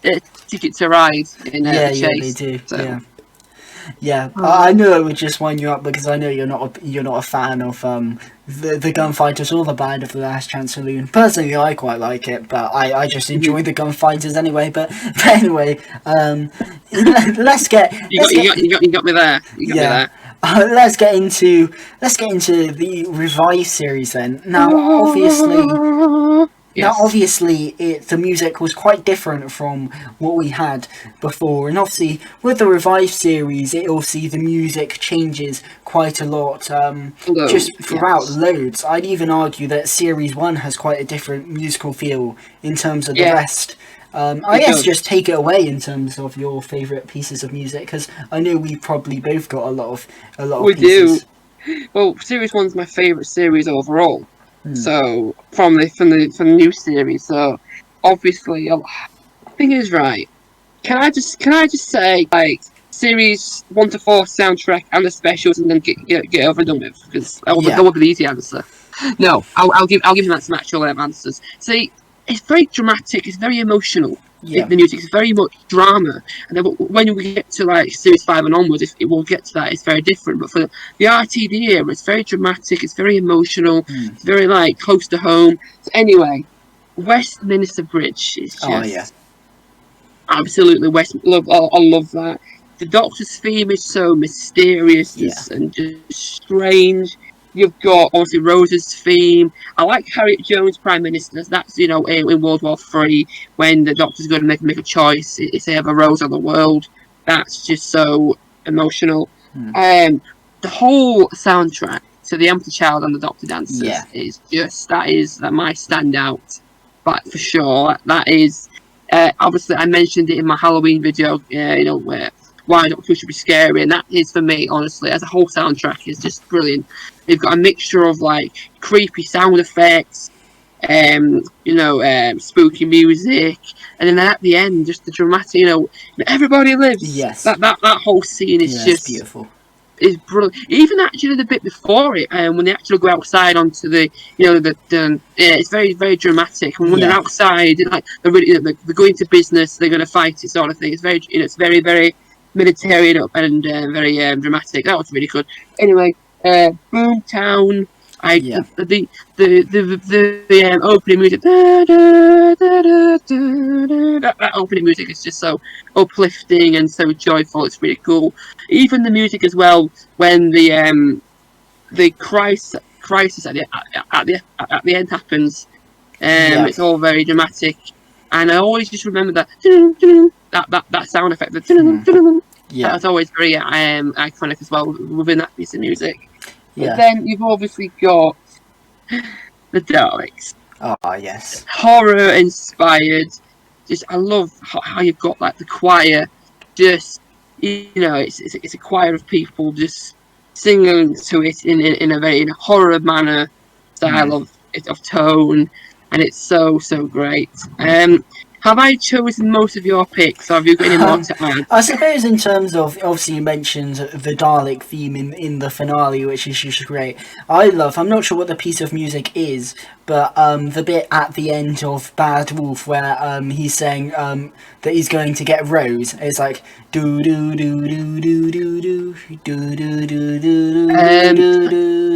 Ticket to Ride in the Chase. Yeah, they do. So. Yeah. I knew I would just wind you up because I know you're not a fan of the Gunfighters or the Ballad of the Last Chance Saloon. Personally, I quite like it, but I just enjoy the Gunfighters anyway. But anyway, let's get you got me there. You got me there. Let's get into the revised series then. Now, obviously, the music was quite different from what we had before, and obviously with the revised series, the music changes quite a lot. Just throughout loads. I'd even argue that Series 1 has quite a different musical feel in terms of the rest. I guess just take it away in terms of your favourite pieces of music, because I know we probably both got a lot of we pieces. do. Well, Series 1's my favourite series overall. So from the new series, so obviously, thing is right. Can I just say like Series 1 to 4 soundtrack and the specials, and then get over and done with, because that would be the easy answer. No, I'll give you some actual answers. See, it's very dramatic. It's very emotional. Yeah. The music is very much drama, and then when we get to like Series 5 and onwards, it will get to that. It's very different. But for the RTD era, it's very dramatic. It's very emotional. It's very like close to home. So anyway, Westminster Bridge is just absolutely I love that. The Doctor's theme is so mysterious and just strange. You've got obviously Rose's theme. I like Harriet Jones Prime Minister. That's in World War III when the Doctor's going to make a choice. It's either Rose or the world. That's just so emotional. The whole soundtrack to The Empty Child and the Doctor Dances is just that my standout. But for sure, that is obviously I mentioned it in my Halloween video. Where why Doctor Who should be scary, and that is for me honestly as a whole soundtrack is just brilliant. They've got a mixture of like creepy sound effects, spooky music, and then at the end just the dramatic, everybody lives. Yes. That whole scene is just beautiful. Is brilliant. Even actually the bit before it, when they actually go outside onto the, it's very, very dramatic. And when they're outside, like they're going to business, they're going to fight it, sort of thing. It's very, it's very, very military and very dramatic. That was really good. Anyway, Boomtown. The opening music. That opening music is just so uplifting and so joyful. It's really cool. Even the music as well when the crisis at the end happens. It's all very dramatic, and I always just remember that sound effect. That's always very iconic as well within that piece of music. But then you've obviously got the Daleks. Oh, yes. Horror inspired. Just I love how you've got like the choir. Just it's a choir of people just singing to it in a horror manner style of tone, and it's so great. Have I chosen most of your picks, or have you got any more to add? I suppose in terms of, obviously you mentioned the Dalek theme in the finale, which is just great. I'm not sure what the piece of music is, but the bit at the end of Bad Wolf where he's saying that he's going to get Rose, it's like do do do do do do do do do do do.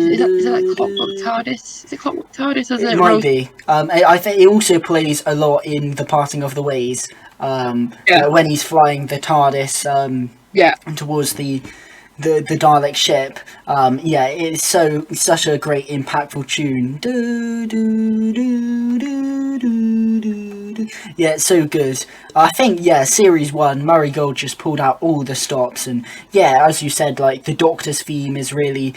Is that like Clockwork Tardis? Is it Clockwork Tardis? It might be. I think it also plays a lot in The Parting of the Ways. When he's flying the TARDIS towards the Dalek ship. It's such a great impactful tune. Do, do, do, do, do, do. Yeah, it's so good. I think Series 1, Murray Gold just pulled out all the stops, and as you said, like the Doctor's theme is really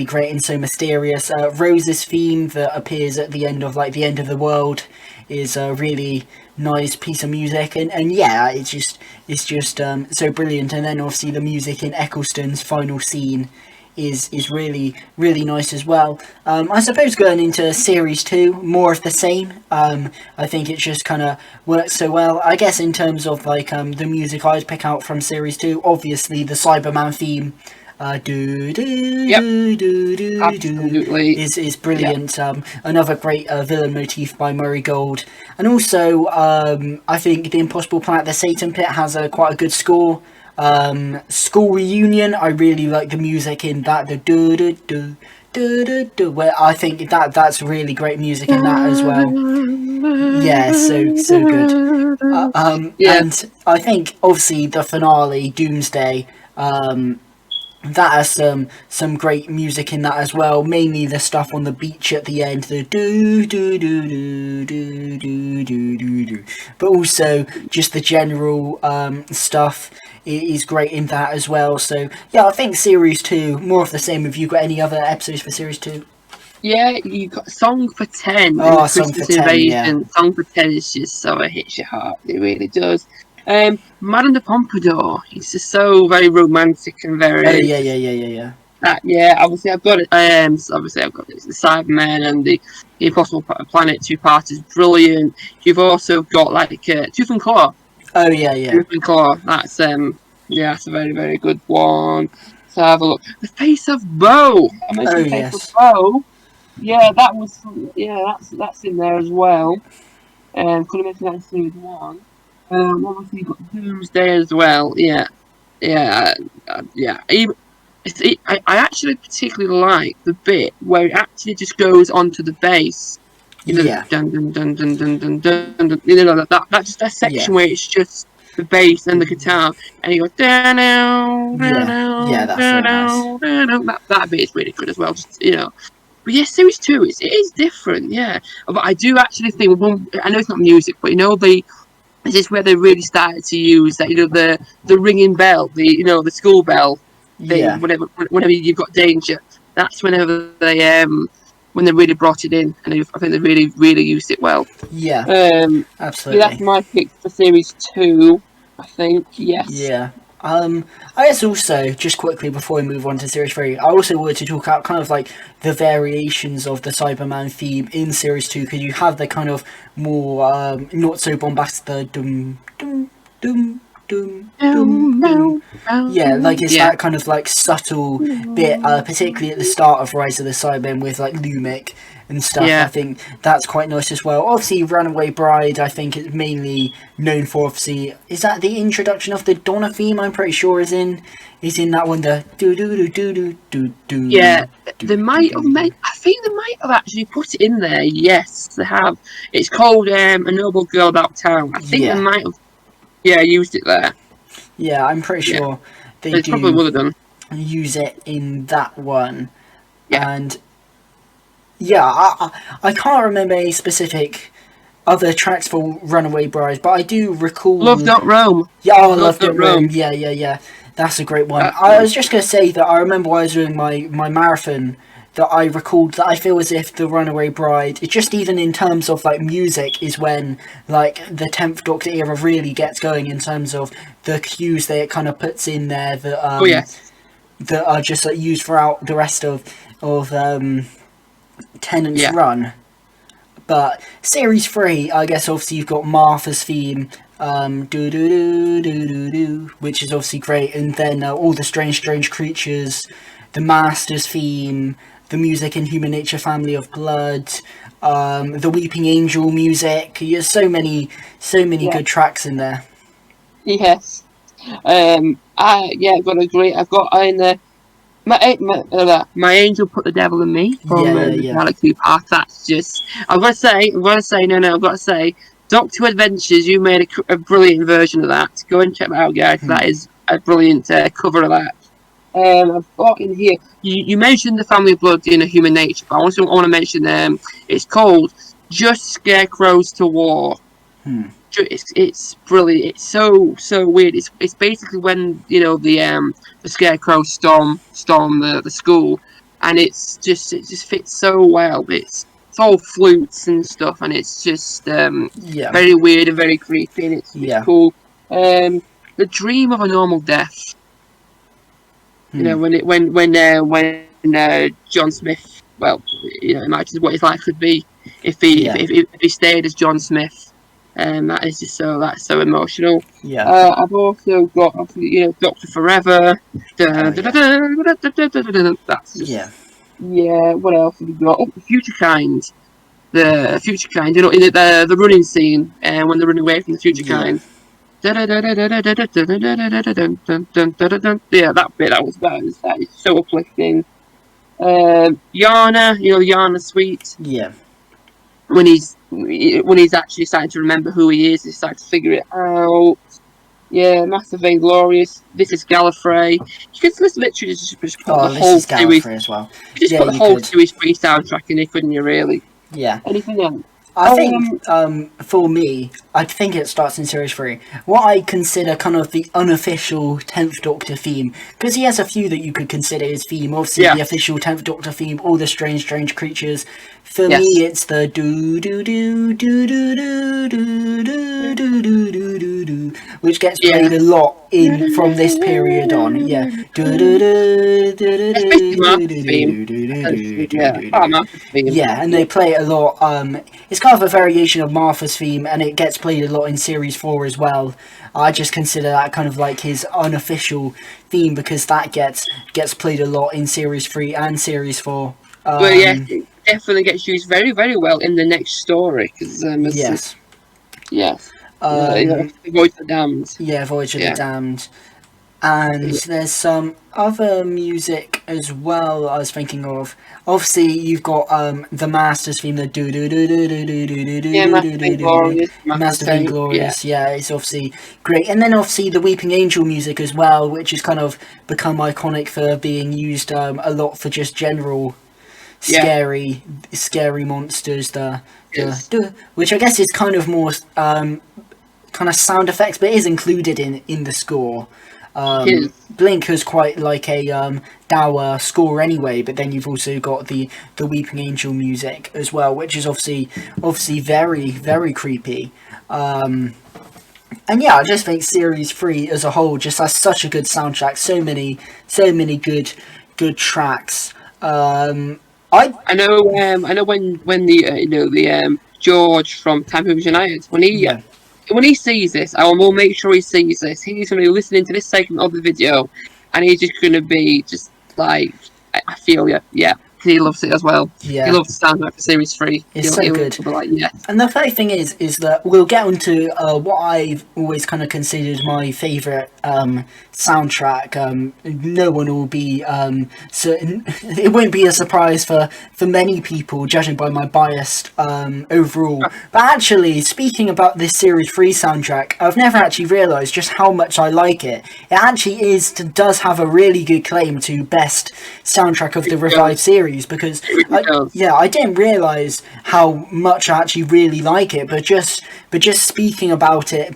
great and so mysterious. Rose's theme that appears at the end of the end of the world is a really nice piece of music, and it's just so brilliant. And then obviously the music in Eccleston's final scene is really nice as well. I suppose going into Series 2, more of the same. I think it just kind of works so well. I guess in terms of the music I'd pick out from Series 2, obviously the Cyberman theme Do do Yep. do do do Absolutely. is brilliant. Another great villain motif by Murray Gold, and also I think the Impossible Planet, the Satan Pit, has quite a good score. School Reunion, I really like the music in that. The do do do do do do, where I think that's really great music in that as well. Yeah, so good. Yeah. And I think obviously the finale, Doomsday, that has some great music in that as well. Mainly the stuff on the beach at the end, the do do do do do do do do do. But also just the general stuff is great in that as well. So yeah, I think series 2 more of the same. Have you got any other episodes for series 2? Yeah, you got Song for 10 in Oh, the Song Christmas for 10, Invasion. yeah. Song for 10 is just so it hits your heart. It really does. Madame de Pompadour. It's just so very romantic and very. Oh yeah. Yeah, obviously I've got it. Obviously I've got the Cyberman and the Impossible Planet 2 part is brilliant. You've also got like Tooth and Claw. Oh yeah. Tooth and Claw. That's that's a very very good one. So have a look. The Face of Bo. I mentioned the Face of Bo. Yeah, that was. Yeah, that's in there as well. Could have mentioned that in series 1. Obviously, you've got Doomsday as well. Yeah. Even, I actually particularly like the bit where it actually just goes onto the bass. You know, Yeah. dun dun dun dun dun dun dun. You know that's that section where it's just the bass and the guitar, and you go down down Yeah, that's very nice. That bit is really good as well. Just, But yeah, series 2 it is different, yeah. But I do actually think I know it's not music, but this is where they really started to use that, the ringing bell, the school bell thing. Yeah. Whenever you've got danger, that's whenever when they really brought it in, and I think they really really used it well. Yeah. Absolutely. So that's my pick for series 2. I think, yes. Yeah. I guess also, just quickly before we move on to series 3, I also wanted to talk about kind of like the variations of the Cyberman theme in series 2, because you have the kind of more not so bombastic, the dum dum dum dum dum dum. Yeah, like it's that kind of like subtle bit, particularly at the start of Rise of the Cybermen with like Lumic and stuff. Yeah. I think that's quite nice as well. Obviously, Runaway Bride, I think it's mainly known for, obviously, is that the introduction of the Donna theme? I'm pretty sure is in that one. The do do do do do do do. Yeah, they might have made. I think they might have actually put it in there. Yes, they have. It's called A Noble Girl About Town. I think they might have. Yeah, used it there. Yeah, I'm pretty sure they do. Probably would have done. Use it in that one. Yeah. And yeah, I can't remember any specific other tracks for Runaway Bride, but I do recall Love Don't Roam. Yeah, Love Don't Roam. Yeah. That's a great one. I was just going to say that I remember when I was doing my marathon that I recalled that I feel as if the Runaway Bride, it just even in terms of like music, is when like the 10th Doctor era really gets going in terms of the cues that it kind of puts in there that that are just like, used throughout the rest of Tennant's run. But series 3, I guess obviously you've got Martha's theme, do do do do do do, which is obviously great, and then all the strange creatures, the Master's theme, the music in Human Nature, Family of Blood, the Weeping Angel music. There's so many good tracks in there. Yes. I've got to agree. I've got in there. My Angel Put the Devil in Me from Dalek Theme. That's just. I've got to say, Doctor Adventures. You made a brilliant version of that. Go and check that out, guys. That is a brilliant cover of that. I've got in here. You mentioned the Family of Blood in Human Nature, but I also want to mention it's called Just Scarecrows to War. It's brilliant. It's so weird. It's basically when the scarecrows storm the school, and it just fits so well. It's all flutes and stuff, and it's just very weird and very creepy, and it's cool. The Dream of a Normal Death. When John Smith, imagines what his life would be if he stayed as John Smith. That is just that's so emotional. Yeah. I've also got, obviously, Doctor Forever. That's just, Yeah. What else have we got? Oh, The Future Kind. The Future Kind, in the running scene, when they're running away from the Future Yeah. Kind. Yeah, that bit, that is so uplifting. Yana, Yana Sweet. Yeah. When he's actually starting to remember who he is, he's starting to figure it out. Yeah, Massive Vainglorious. This is Gallifrey. You could literally just put the This whole is series. Gallifrey as well. You just Yeah, put the you whole could. series free soundtrack in it, couldn't you? Really? Yeah. Anything else? I think, for me, I think it starts in Series 3. What I consider kind of the unofficial 10th Doctor theme, because he has a few that you could consider his theme. Obviously, the official 10th Doctor theme, all the strange creatures. For me, it's the do-do-do-do-do-do-do-do-do-do-do-do, which gets played a lot from this period on. Yeah. Yeah, and they play it a lot. It's kind of a variation of Martha's theme, and it gets played a lot in Series 4 as well. I just consider that kind of like his unofficial theme, because that gets played a lot in Series 3 and Series 4. Well, it definitely gets used very, very well in the next story. Cause, yes. Yes. Voyage of the Damned. Yeah, Voyage of the Damned. And there's some other music as well I was thinking of. Obviously, you've got the Master's theme, the do do do do do do do do do do do do. Master Vainglorious, it's obviously great. And then obviously the Weeping Angel music as well, which has kind of become iconic for being used a lot for just general scary monsters. Which I guess is kind of more kind of sound effects, but it is included in the score. Blink has quite like a dour score anyway, but then you've also got the Weeping Angel music as well, which is obviously very, very creepy. And yeah, I just think Series 3 as a whole just has such a good soundtrack, so many good tracks. I know when the George from Whovians United, when he sees this, I will make sure he sees this. He's going to be listening to this segment of the video, and he's just going to be just like, I feel because he loves it as well. Yeah. He loves the soundtrack for Series 3. It's so good. Like, And the funny thing is that we'll get onto what I've always kind of considered my favourite soundtrack. No one will be certain. It won't be a surprise for many people, judging by my biased overall. But actually, speaking about this Series 3 soundtrack, I've never actually realised just how much I like it. It actually does have a really good claim to best soundtrack of the revived series, because I didn't realise how much I actually really like it, but just speaking about it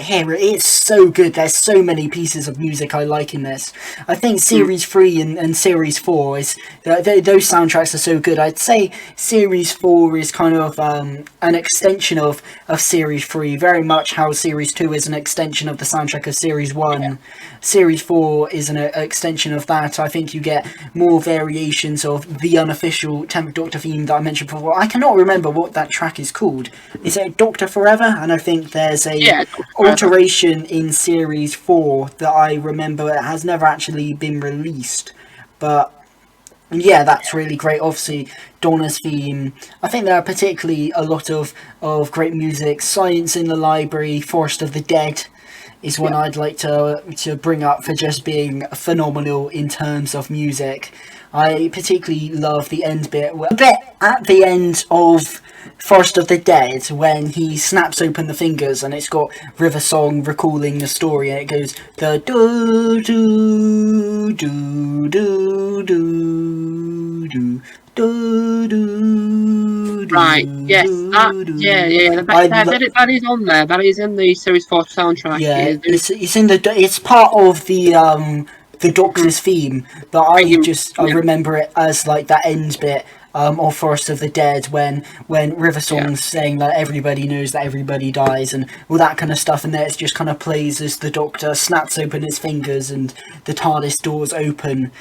here, it's so good. There's so many pieces of music I like in this. I think Series 3 and Series 4 is those soundtracks are so good. I'd say Series 4 is kind of an extension of Series 3, very much how Series 2 is an extension of the soundtrack of Series 1. Series 4 is an extension of that. I think you get more variations of the unofficial 10th Doctor theme that I mentioned before. I cannot remember what that track is called. Is it Doctor Forever? And I think there's a alteration in Series 4 that I remember it has never actually been released. But yeah, that's really great. Obviously, Donna's theme. I think there are particularly a lot of great music. Silence in the Library, Forest of the Dead is one I'd like to bring up for just being phenomenal in terms of music. I particularly love the end bit at the end of Forest of the Dead, when he snaps open the fingers and it's got River Song recalling the story, and it goes the do do do do do do do do. Right. Yes. That is on there. That is in the Series 4 soundtrack. Yeah, it's part of the Doctor's theme, but I remember it as like that end bit or Forest of the Dead, when River Song's saying that everybody knows that everybody dies and all that kind of stuff, and then it just kind of plays as the Doctor snaps open his fingers and the TARDIS doors open,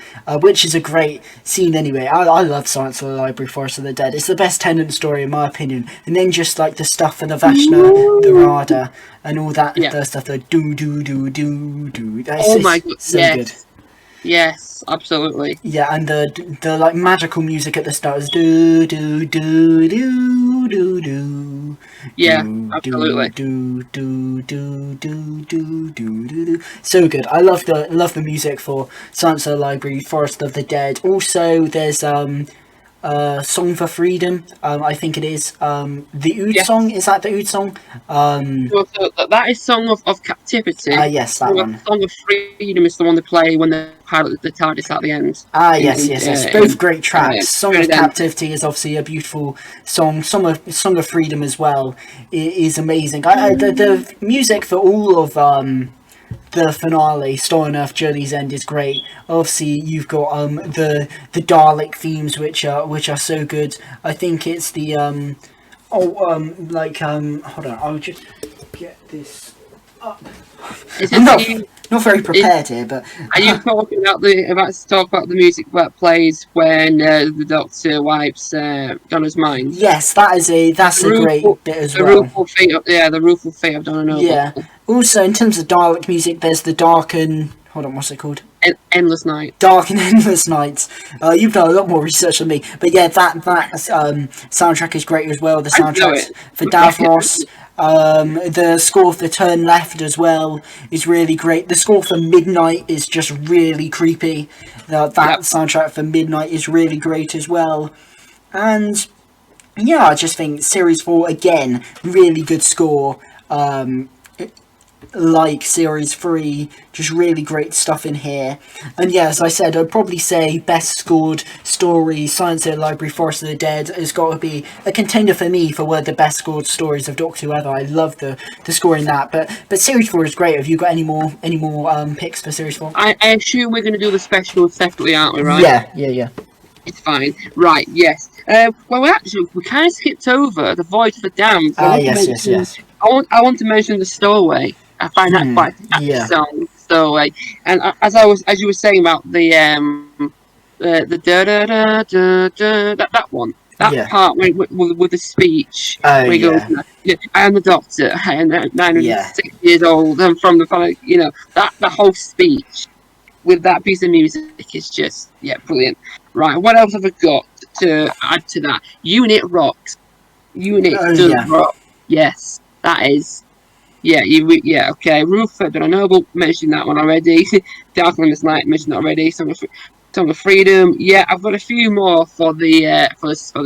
which is a great scene anyway. I love Silence of the Library, Forest of the Dead. It's the best Tennant story in my opinion. And then just like the stuff for the Vashna, the Rada, and all that the stuff, the do do do do do. Oh my god, so good. Yes, absolutely. Yeah, and the like magical music at the start is do do do do do do. Yeah, absolutely. Do do do do do do do. So good. I love the music for Silence of the Library, Forest of the Dead. Also, there's Song for Freedom, I think it is. The Ood song, is that the Ood song? Well, so that is Song of Captivity. Yes, that one. Song of Freedom is the one they play when they pilot the TARDIS at the end. Yes. Both great tracks. Song of Captivity is obviously a beautiful song. Song of Freedom as well is amazing. The music for all of the finale, Star on Earth, Journey's End, is great. Obviously, you've got the Dalek themes, which are so good. I think it's the hold on, I'll just get this up. Not very prepared here, but are you talking about the music that plays when the Doctor wipes Donna's mind? Yes, that's a great bit as well. The Rueful Fate of Donna Noble. Yeah. Also, in terms of Dalek music, there's the Dark and what's it called? Endless Night. Dark and Endless Nights. You've done a lot more research than me, but yeah, that soundtrack is great as well. The soundtrack for Davros. The score for Turn Left as well is really great. The score for Midnight is just really creepy. That soundtrack for Midnight is really great as well. And yeah, I just think Series 4, again, really good score. Like Series 3, just really great stuff in here. And yeah, as I said, I'd probably say best scored story, Silence of the Library, Forest of the Dead has got to be a contender for me for one of the best scored stories of Doctor Who ever. I love the score in that, but Series 4 is great. Have you got any more picks for Series 4? I assume we're going to do the specials separately, aren't we, right? Yeah. It's fine. Right, yes. Well, we kind of skipped over the Void of the Damned. Yes. I want to mention the Stowaway. I find that quite a song, Stowaway. And as you were saying about the da da da da da, that one, part with the speech, where he goes, I am the Doctor, I am 906 years old, I'm from the planet, that the whole speech with that piece of music is just brilliant. Right, what else have I got to add to that? Unit rocks. Unit does rock. Yes, that is. Okay. Rutherford, I know, but mentioned that one already. Dark and Endless Night, mentioned that already. Song of Freedom. Yeah, I've got a few more for the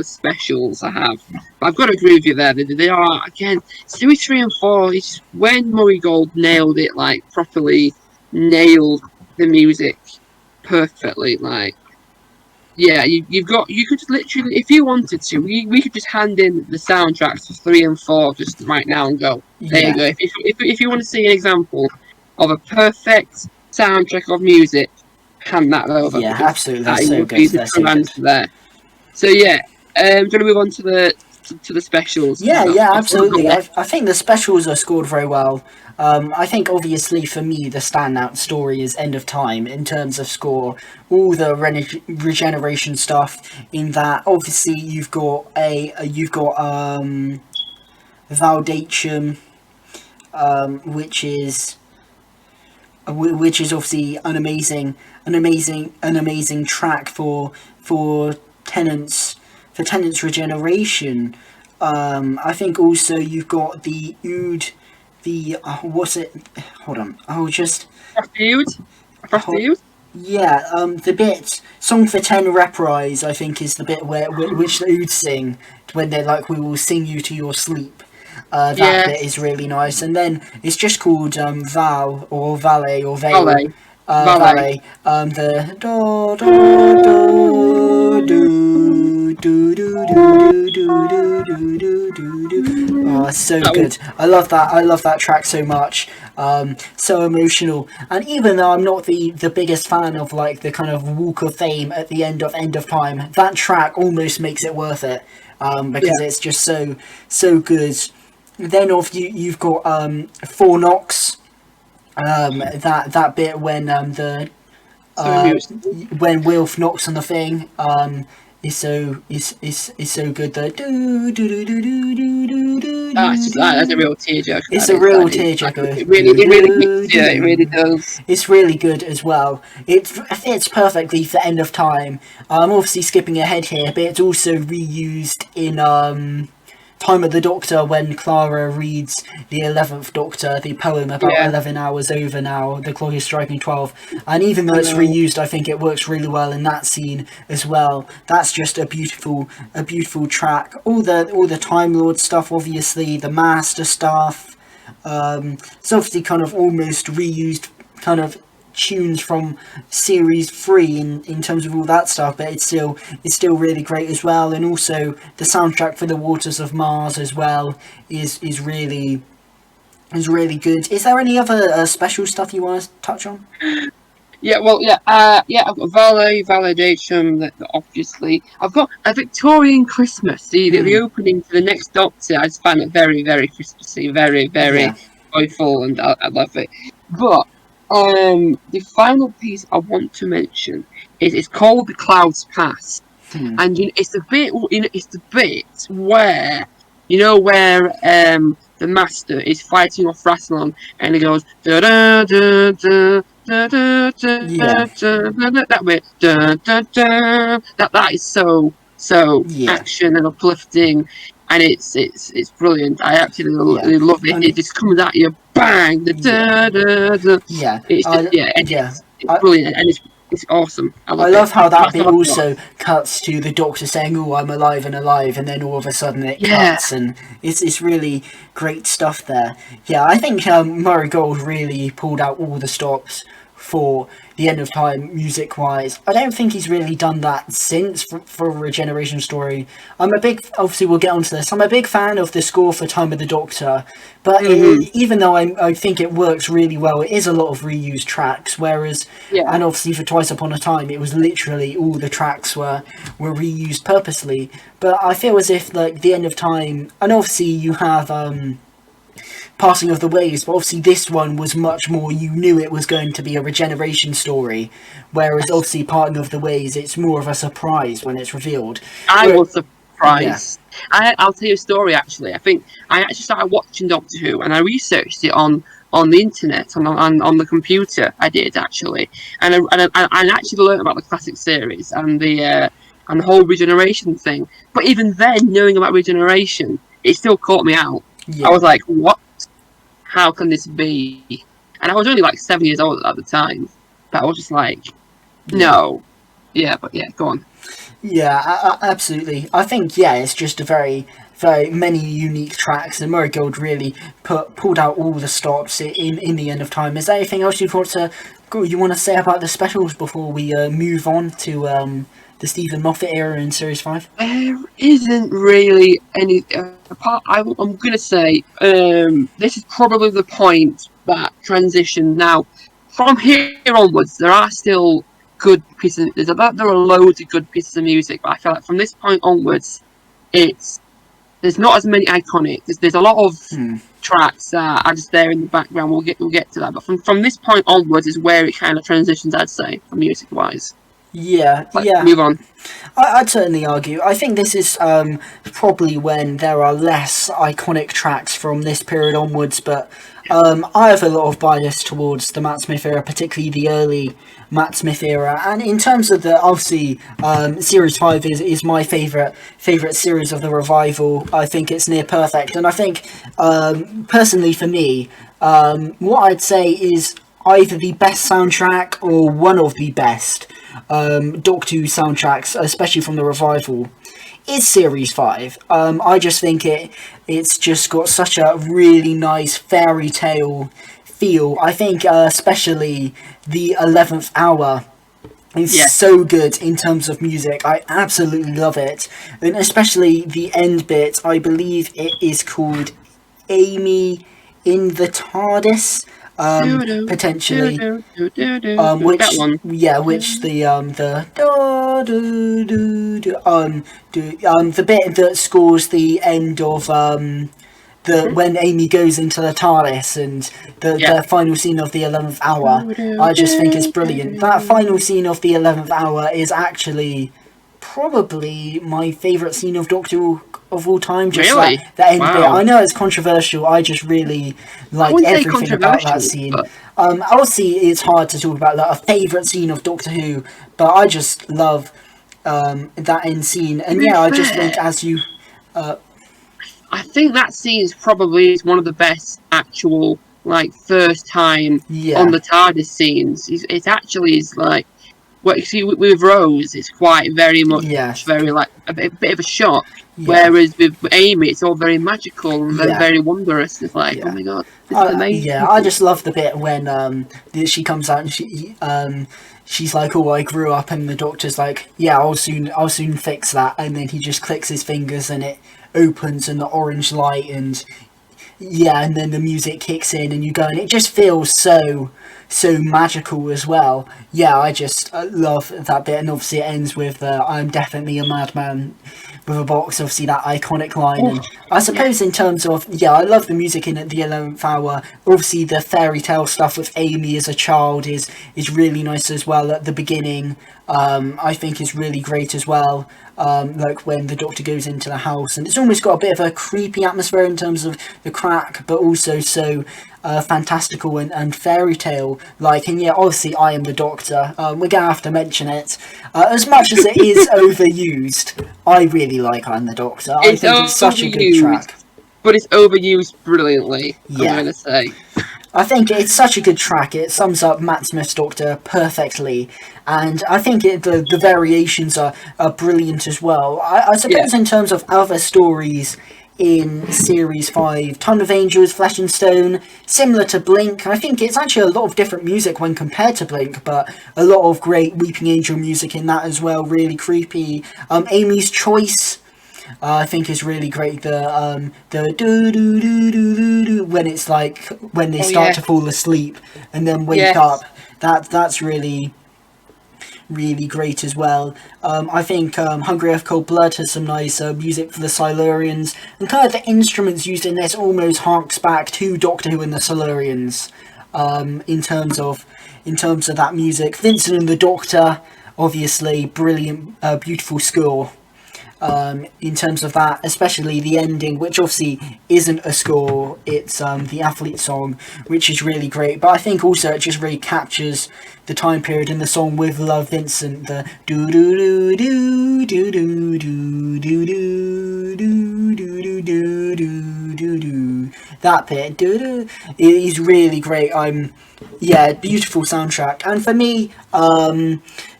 specials I have. But I've got to agree with you there. They are, again, Series 3 and 4. It's when Murray Gold nailed it, like properly nailed the music perfectly. Like, yeah, you could literally, if you wanted to, we could just hand in the soundtracks for 3 and 4 just right now and go, there you go. If you want to see an example of a perfect soundtrack of music, hand that over. Yeah, absolutely. That's so good. There. So yeah, do you want to move on to the specials? Yeah, absolutely. I think the specials are scored very well. I think obviously for me the standout story is End of Time in terms of score. All the regeneration stuff in that. Obviously you've got Valdatium, which is obviously an amazing track for Tennant's regeneration. I think also you've got the Ood. What's it? Hold on. Yeah, the bit Song for 10 Reprise, I think, is the bit which the Ood sing when they're like, we will sing you to your sleep. That bit is really nice, and then it's just called Val or Valet or Vale. Valet. The do do do do do do do do do do do. Oh, it's so good. I love that track so much. so emotional. And even though I'm not the biggest fan of like the kind of Walk of Fame at the end of Time, that track almost makes it worth it, because it's just so good. Then you've got Four Knocks, that bit when when Wilf knocks on the thing, is so good. The that's a real tearjerker. It's a real tearjerker. It really does. It's really good as well. It fits perfectly for End of Time. I'm obviously skipping ahead here, but it's also reused in Time of the Doctor, when Clara reads the 11th Doctor, the poem about 11 hours over now, the clock is striking 12. And even though it's reused, I think it works really well in that scene as well. That's just a beautiful track. All the Time Lord stuff, obviously, the Master stuff. It's obviously kind of almost reused kind of tunes from series 3 in terms of all that stuff, but it's still really great as well. And also the soundtrack for the Waters of Mars as well is really good. Is there any other special stuff you want to touch on? I've got Validation, obviously. I've got a Victorian Christmas, the opening to the next Doctor. I just find it very, very Christmassy, very, very joyful, and I love it. But the final piece I want to mention is called The Clouds Pass, and it's the bit where the Master is fighting off Rassilon, and he goes da da da da da da da da, that bit that is so action and uplifting, and it's brilliant. I absolutely love it. It just comes at you, bang, it's brilliant, and it's awesome. I love how that bit also cuts to the Doctor saying, "Oh, I'm alive and alive," and then all of a sudden it cuts, and it's really great stuff there. Yeah, I think Murray Gold really pulled out all the stops for the End of Time music wise. I don't think he's really done that since for a Regeneration story. Obviously we'll get onto this, I'm a big fan of the score for Time of the Doctor, but even though I think it works really well, it is a lot of reused tracks, whereas and obviously for Twice Upon a Time it was literally all the tracks were reused purposely. But I feel as if like the End of Time, and obviously you have Passing of the Waves, but obviously this one was much more, you knew it was going to be a Regeneration story, whereas obviously Parting of the Ways, it's more of a surprise when it's revealed. I was surprised. I'll tell you a story, actually. I think I actually started watching Doctor Who, and I researched it on the internet, on the computer. I did, actually, and I actually learned about the classic series and the whole Regeneration thing. But even then, knowing about Regeneration, it still caught me out. I was like, what? How can this be? And I was only like 7 years old at the time, but I was just like, no. But go on. Yeah, absolutely. I think, it's just a very, very many unique tracks, and Murray Gold really pulled out all the stops in the End of Time. Is there anything else you want to say about the specials before we move on to the Stephen Moffat era in Series 5? There isn't really any apart. I'm going to say this is probably the point that transition. Now, from here onwards, there are still good pieces. There are loads of good pieces of music, but I feel like from this point onwards, there's not as many iconic. There's a lot of tracks that are just there in the background. We'll get to that, but from this point onwards is where it kind of transitions, I'd say, music wise. Move on. I'd certainly argue. I think this is probably when there are less iconic tracks from this period onwards, but I have a lot of bias towards the Matt Smith era, particularly the early Matt Smith era. And in terms of the, obviously, Series 5 is my favourite series of the revival. I think it's near perfect. And I think, personally for me, what I'd say is either the best soundtrack or one of the best Doctor Who soundtracks, especially from the revival, is Series 5. I just think it's just got such a really nice fairy tale feel. I think especially the 11th hour is so good in terms of music. I absolutely love it, and especially the end bit. I believe it is called Amy in the Tardis. potentially. Which that one? Yeah, which the bit that scores the end of when Amy goes into the Tardis and the final scene of the 11th hour, I just think it's brilliant. That final scene of the 11th hour is actually probably my favourite scene of Doctor Who of all time. Just really? like the end bit. I know it's controversial. I just really like everything about that scene. But... obviously, it's hard to talk about like a favourite scene of Doctor Who, but I just love that end scene. And yeah, I just think as you. I think that scene is probably one of the best actual like first time on the TARDIS scenes. It actually is like. Well, you see, with Rose, it's quite very much very like a bit of a shock. Yeah. Whereas with Amy, it's all very magical and very wondrous. It's like, oh my god, this is amazing. Yeah, I just love the bit when she comes out and she's like, "Oh, I grew up," and the Doctor's like, "Yeah, I'll soon fix that," and then he just clicks his fingers and it opens and the orange light and and then the music kicks in and you go and it just feels so magical as well. Yeah, I just love that bit, and obviously it ends with I'm definitely a madman with a box, obviously that iconic line. And I suppose in terms of I love the music in the 11th hour. Obviously the fairy tale stuff with Amy as a child is really nice as well at the beginning. I think is really great as well. Like when the Doctor goes into the house, and it's almost got a bit of a creepy atmosphere in terms of the crack, but also so fantastical and fairy tale like. And obviously I Am the Doctor, we're gonna have to mention it. As much as it is overused, I really like I'm the Doctor. I think it's such a good track, but it's overused brilliantly, I'm gonna say. I think it's such a good track. It sums up Matt Smith's Doctor perfectly, and I think the variations are brilliant as well. I suppose in terms of other stories in Series 5, Ton of Angels, Flesh and Stone, similar to Blink. I think it's actually a lot of different music when compared to Blink, but a lot of great Weeping Angel music in that as well, really creepy. Amy's Choice, I think is really great. The do do do do do when it's like when they start to fall asleep and then wake up. That's really great as well. I think Hungry Earth Cold Blood has some nice music for the Silurians, and kind of the instruments used in this almost harks back to Doctor Who and the Silurians. In terms of that music, Vincent and the Doctor, obviously brilliant, beautiful score. In terms of that, especially the ending, which obviously isn't a score, it's the athlete song, which is really great. But I think also it just really captures the time period in the song with Love Vincent, the do do do do do do do do do do do do do do, that bit do is really great. Beautiful soundtrack, and for me,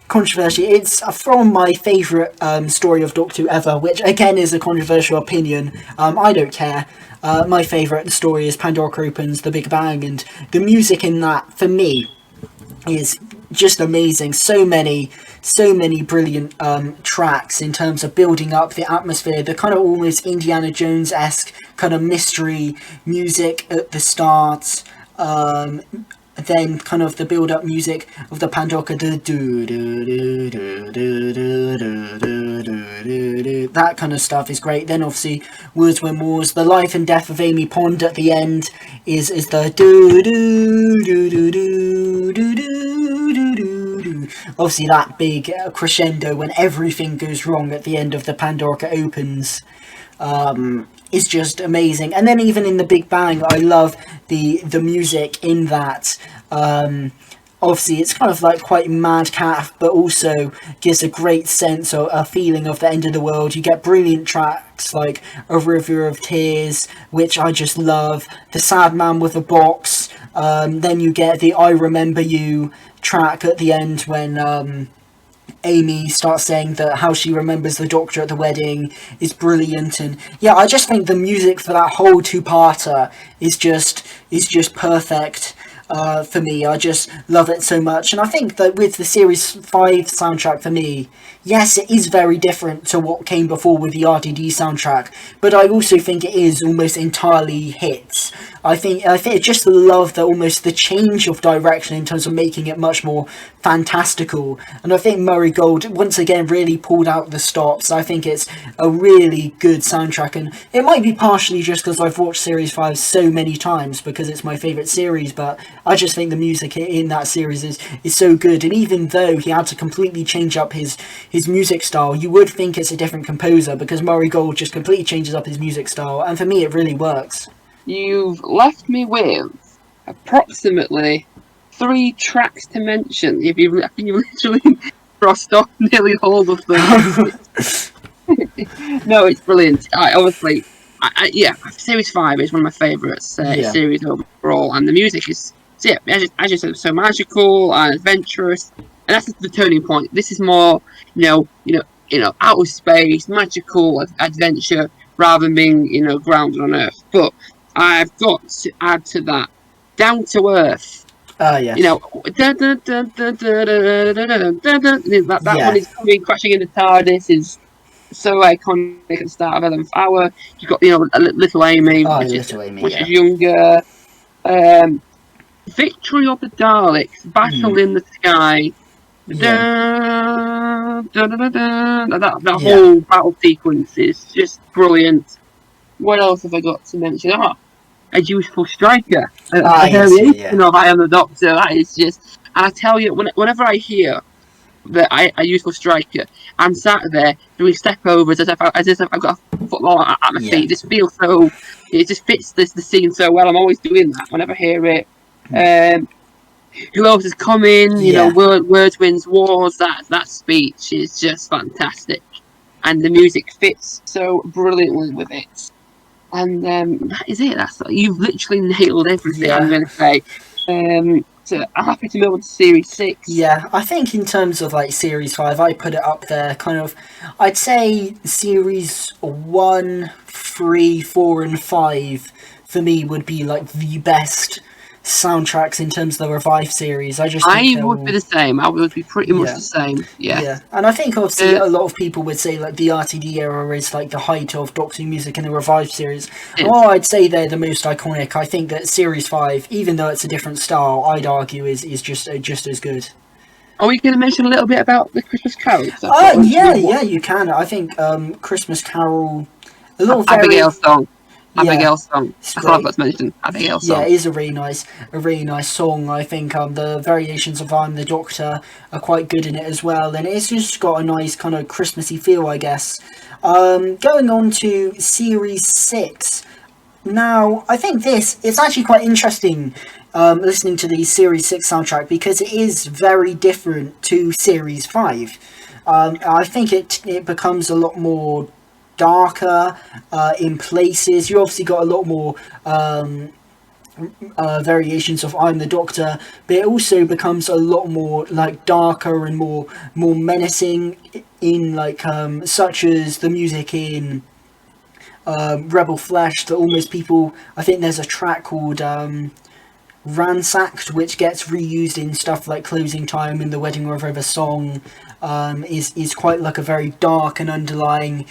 controversy, it's from my favourite story of Doctor Who ever, which again is a controversial opinion. I don't care. My favourite story is Pandora Opens, The Big Bang, and the music in that, for me, is just amazing. So many brilliant tracks in terms of building up the atmosphere, the kind of almost Indiana Jones-esque kind of mystery music at the start. Then kind of the build-up music of the Pandora, that kind of stuff is great. Then obviously Words When Wars, the life and death of Amy Pond at the end is the do do do do do do do do do. Obviously that big crescendo when everything goes wrong at the end of the Pandora Opens. Is just amazing. And then even in the Big Bang, I love the music in that. Obviously it's kind of like quite madcap, but also gives a great sense or a feeling of the end of the world. You get brilliant tracks like A River of Tears, which I just love, The Sad Man with a Box. Then you get the I Remember You track at the end when Amy starts saying that how she remembers the Doctor at the wedding is brilliant. And I just think the music for that whole two-parter is just perfect for me. I just love it so much, and I think that with the Series 5 soundtrack, for me, yes, it is very different to what came before with the RDD soundtrack, but I also think it is almost entirely hits. I just love the change of direction in terms of making it much more fantastical, and I think Murray Gold once again really pulled out the stops. I think it's a really good soundtrack, and it might be partially just because I've watched Series 5 so many times because it's my favourite series, but I just think the music in that series is so good, and even though he had to completely change up his music style, you would think it's a different composer because Murray Gold just completely changes up his music style, and for me it really works. You've left me with approximately 3 tracks to mention. I think you literally crossed off nearly all of them. No, it's brilliant. Obviously, Series 5 is one of my favourites series overall, and the music is, as you said, so magical and adventurous, and that's the turning point. This is more, outer space, magical adventure, rather than being, grounded on Earth. But I've got to add to that, down to earth. Yes. That one is coming crashing into Tardis is so iconic at the start of 11th hour. You've got little Amy, which is younger. Victory of the Daleks, Battle in the Sky. That whole battle sequence is just brilliant. What else have I got to mention? A Useful Striker. A variation of I Am the Doctor. That is just... And I tell you, whenever I hear a Useful Striker, I'm sat there doing stepovers as if I've got a football at my feet. It just feels so... It just fits the scene so well. I'm always doing that whenever I hear it. Who else is coming? Words Wins Wars. That speech is just fantastic. And the music fits so brilliantly with it. And that is it. You've literally nailed everything. I'm going to say. So I'm happy to move on to Series 6. Yeah, I think in terms of Series 5, I put it up there. I'd say Series 1, 3, 4, and 5 for me would be the best soundtracks in terms of the Revive series. I would be the same. I would be pretty much the same. Yeah. And I think obviously a lot of people would say the RTD era is the height of Doctor Who music in the Revive series. Well, I'd say they're the most iconic. I think that Series 5, even though it's a different style, I'd argue is just as good. Are we going to mention a little bit about the Christmas Carol? You can. I think Christmas Carol, a lot of Abigail's song. Abigail's song. That's all I've got to mention. Abigail's song. Yeah, it is a really nice song. I think the variations of I'm the Doctor are quite good in it as well, and it's just got a nice kind of Christmassy feel, I guess. Going on to Series 6. Now, I think it's actually quite interesting listening to the Series 6 soundtrack because it is very different to Series 5. I think it becomes a lot more darker in places. You obviously got a lot more variations of I'm the Doctor, but it also becomes a lot more darker and more menacing in such as the music in Rebel Flesh that almost people... I think there's a track called Ransacked, which gets reused in stuff like Closing Time and the Wedding River song, is quite a very dark and underlying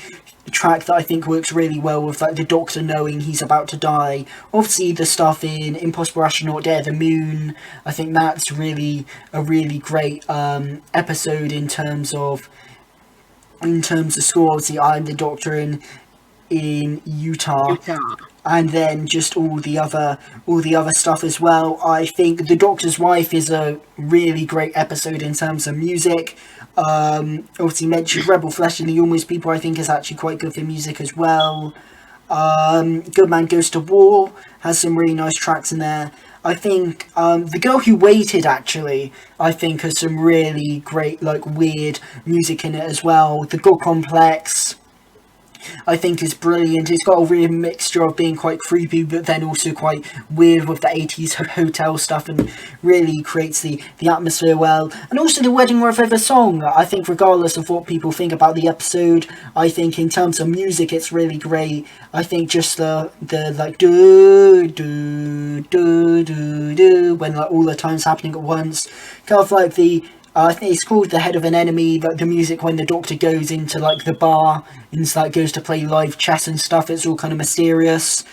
track that I think works really well with the Doctor knowing he's about to die. Obviously the stuff in Impossible Astronaut Dare the Moon, I think that's really a really great episode in terms of score. Obviously I'm the Doctor in Utah. And then just all the other stuff as well. I think The Doctor's Wife is a really great episode in terms of music. Obviously mentioned Rebel Flesh and the Almost People, I think is actually quite good for music as well. Good Man Goes to War has some really nice tracks in there. I think The Girl Who Waited actually, I think has some really great weird music in it as well. The God Complex, I think is brilliant. It's got a weird mixture of being quite creepy but then also quite weird with the 80s hotel stuff and really creates the atmosphere well. And also the Wedding River song, I think regardless of what people think about the episode, I think in terms of music it's really great. I think just the do do do do do when all the time's happening at once, kind of the I think it's called The Head of an Enemy. Like the music when the Doctor goes into like the bar and like goes to play live chess and stuff. It's all kind of mysterious.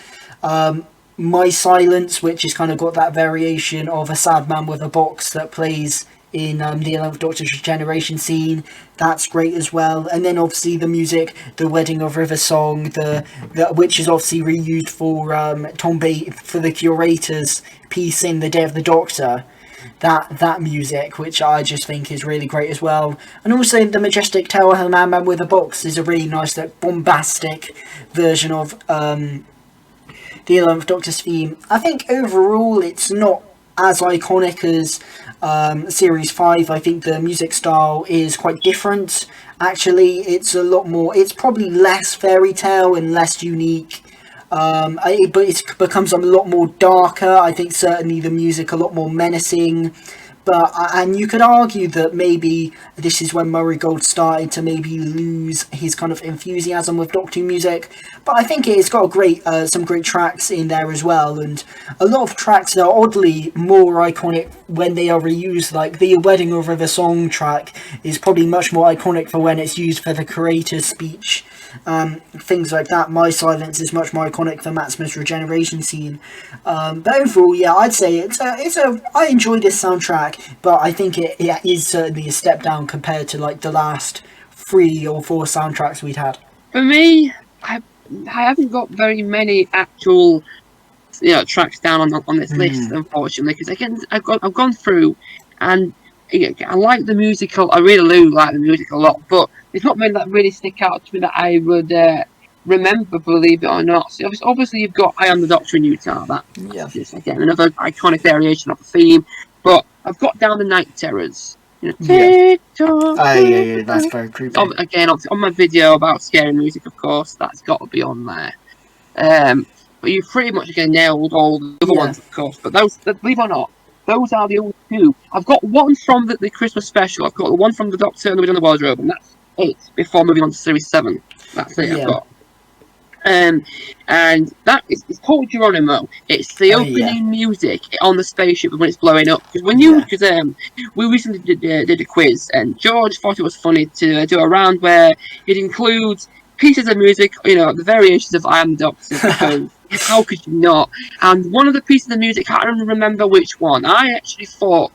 My Silence, which has kind of got that variation of a sad man with a box that plays in the 11th Doctor's regeneration scene. That's great as well. And then obviously the music, the Wedding of River song, the which is obviously reused for Tom Bates for the Curator's piece in The Day of the Doctor. That music, which I just think is really great as well. And also the Majestic Tower of Man Man with a Box is a really nice, like, bombastic version of the 11th Doctor's theme. I think overall it's not as iconic as Series 5. I think the music style is quite different. Actually, it's a lot more, it's probably less fairy tale and less unique. But it becomes a lot more darker. I think certainly the music a lot more menacing. But and you could argue that maybe this is when Murray Gold started to maybe lose his kind of enthusiasm with Doctor Who music. But I think it's got a great some great tracks in there as well, and a lot of tracks that are oddly more iconic when they are reused. Like the Wedding of River song track is probably much more iconic for when it's used for the Curator's speech. Things like that. My Silence is much more iconic for Matt Smith's regeneration scene. But overall, yeah, I'd say I enjoy this soundtrack, but I think it is certainly a step down compared to like the last 3 or 4 soundtracks we'd had. For me, I haven't got very many actual tracks down on this list, unfortunately, because again I've gone through and I like the musical. I really do like the music a lot, but there's not many that really stick out to me that I would remember, believe it or not. So obviously you've got I Am the Doctor in Utah. That's just, again, another iconic variation of the theme. But I've got down the Night Terrors. That's very creepy. Again, on my video about scary music, of course, that's got to be on there. But you pretty much again nailed all the other ones, of course. But those, believe it or not, those are the only 2. I've got one from the Christmas special. I've got the one from the Doctor and the Witch on the Wardrobe, and that's it. Before moving on to Series 7, that's it. I've got. And that is it's called Geronimo. It's the opening music on the spaceship when it's blowing up. Because we recently did a quiz, and George thought it was funny to do a round where it includes pieces of music, the variations of I Am the Doctor, because how could you not? And one of the pieces of music, I don't remember which one. I actually thought,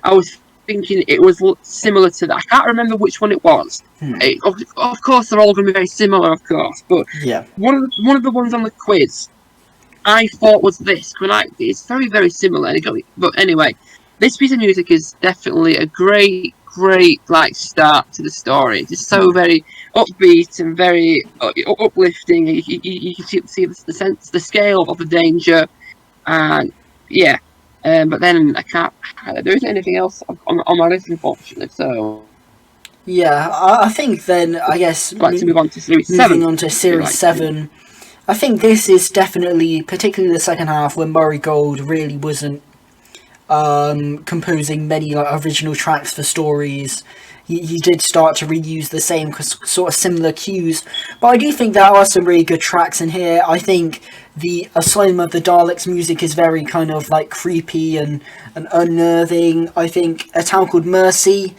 I was thinking it was similar to that. I can't remember which one it was. Of course, they're all going to be very similar, of course. But one of the ones on the quiz, I thought was this. It's very, very similar. But anyway, this piece of music is definitely a great start to the story. It's just so very upbeat and very uplifting. You can see the scale of the danger, and but then there isn't anything else on my list, unfortunately. So I think then I guess I'd like to move on to Series 7. Moving on to Series 7, I think this is definitely, particularly the second half, when Murray Gold really wasn't composing many original tracks for stories. He did start to reuse the same sort of similar cues, but I do think there are some really good tracks in here. I think the Asylum of the Daleks music is very kind of like creepy and unnerving. I think A Town Called Mercy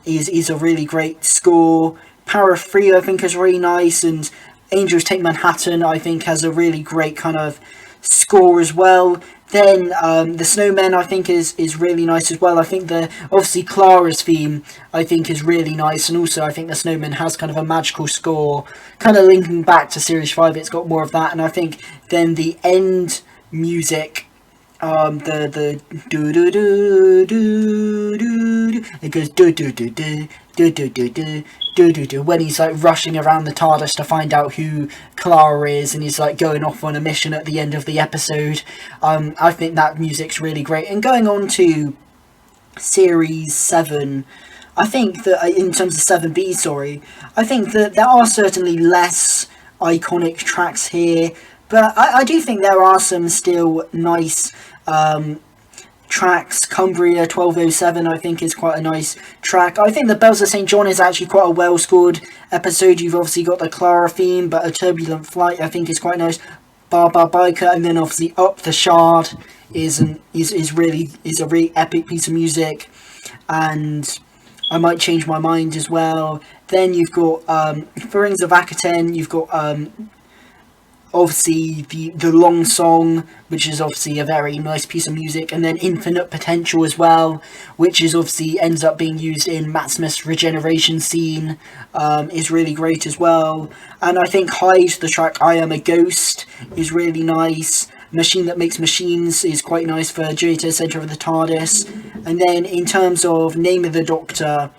is a really great score. Power of 3 I think is really nice, and Angels Take Manhattan I think has a really great kind of score as well. Then the Snowmen I think is really nice as well. I think obviously Clara's theme I think is really nice, and also I think the Snowmen has kind of a magical score, kind of linking back to Series 5. It's got more of that, and I think then the end music, the do do do do do, it goes do do do do do do do do do do do when he's like rushing around the TARDIS to find out who Clara is, and he's like going off on a mission at the end of the episode. I think that music's really great. And going on to Series 7, I think that in terms of 7B, I think that there are certainly less iconic tracks here, but I do think there are some still nice tracks. Cumbria 1207 I think is quite a nice track. I think the Bells of St. John is actually quite a well scored episode. You've obviously got the Clara theme, but A Turbulent Flight I think is quite nice. Bar Biker, and then obviously Up the Shard is a really epic piece of music. and I might change my mind as well. Then you've got for Rings of Akaten, you've got obviously the long song, which is obviously a very nice piece of music, and then Infinite Potential as well, which is obviously ends up being used in Maximus' regeneration scene, is really great as well. And I think Hyde, the track I Am a Ghost, is really nice. Machine That Makes Machines is quite nice for Jota, Centre of the TARDIS. And then in terms of Name of the Doctor,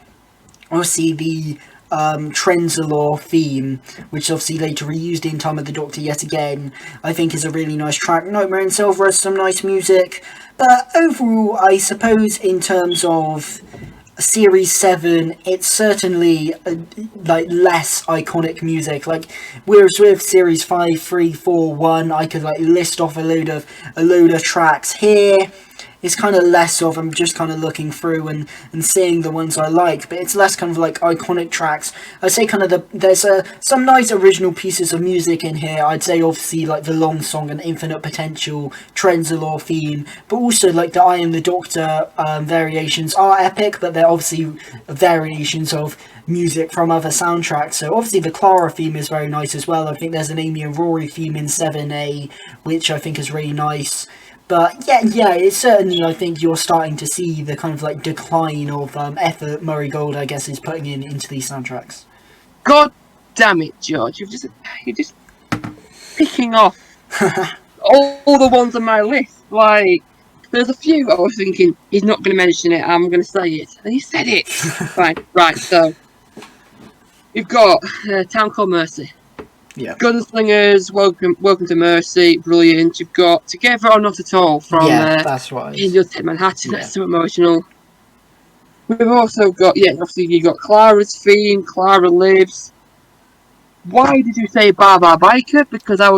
obviously the Trenzalore theme, which is obviously later reused in Time of the Doctor yet again, I think is a really nice track. Nightmare in Silver has some nice music, but overall, I suppose in terms of Series 7, it's certainly like less iconic music. Like, whereas with Series 5, 3, 4, 1, I could like list off a load of tracks. Here it's kind of less of, I'm just kind of looking through and seeing the ones I like, but it's less kind of like iconic tracks. I'd say kind of there's some nice original pieces of music in here. I'd say obviously like the long song and Infinite Potential, Trenzalore theme, but also like the I Am the Doctor variations are epic, but they're obviously variations of music from other soundtracks. So obviously the Clara theme is very nice as well. I think there's an Amy and Rory theme in 7A, which I think is really nice. But yeah, it's certainly, I think you're starting to see the kind of like decline of effort Murray Gold, I guess, is putting into these soundtracks. God damn it, George! You're just picking off all the ones on my list. Like, there's a few I was thinking he's not going to mention it. I'm going to say it, and he said it. Fine, right. So you've got Town Called Mercy. Yeah. Gunslingers, Welcome to Mercy, brilliant. You've got Together or Not at All from that's right. Angels Take Manhattan. That's so emotional. We've also got obviously you got Clara's theme, Clara Lives. Why did you say Bar Bar Biker? Because I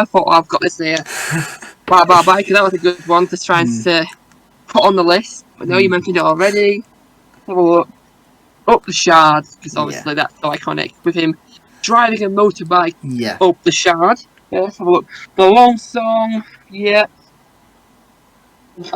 thought I've got this here. Bar Bar Biker, that was a good one to try and put on the list. But no, you mentioned it already. Have a look. Up the Shard, because obviously that's so iconic with him driving a motorbike up the Shard. Yeah, let's have a look. The long song, I've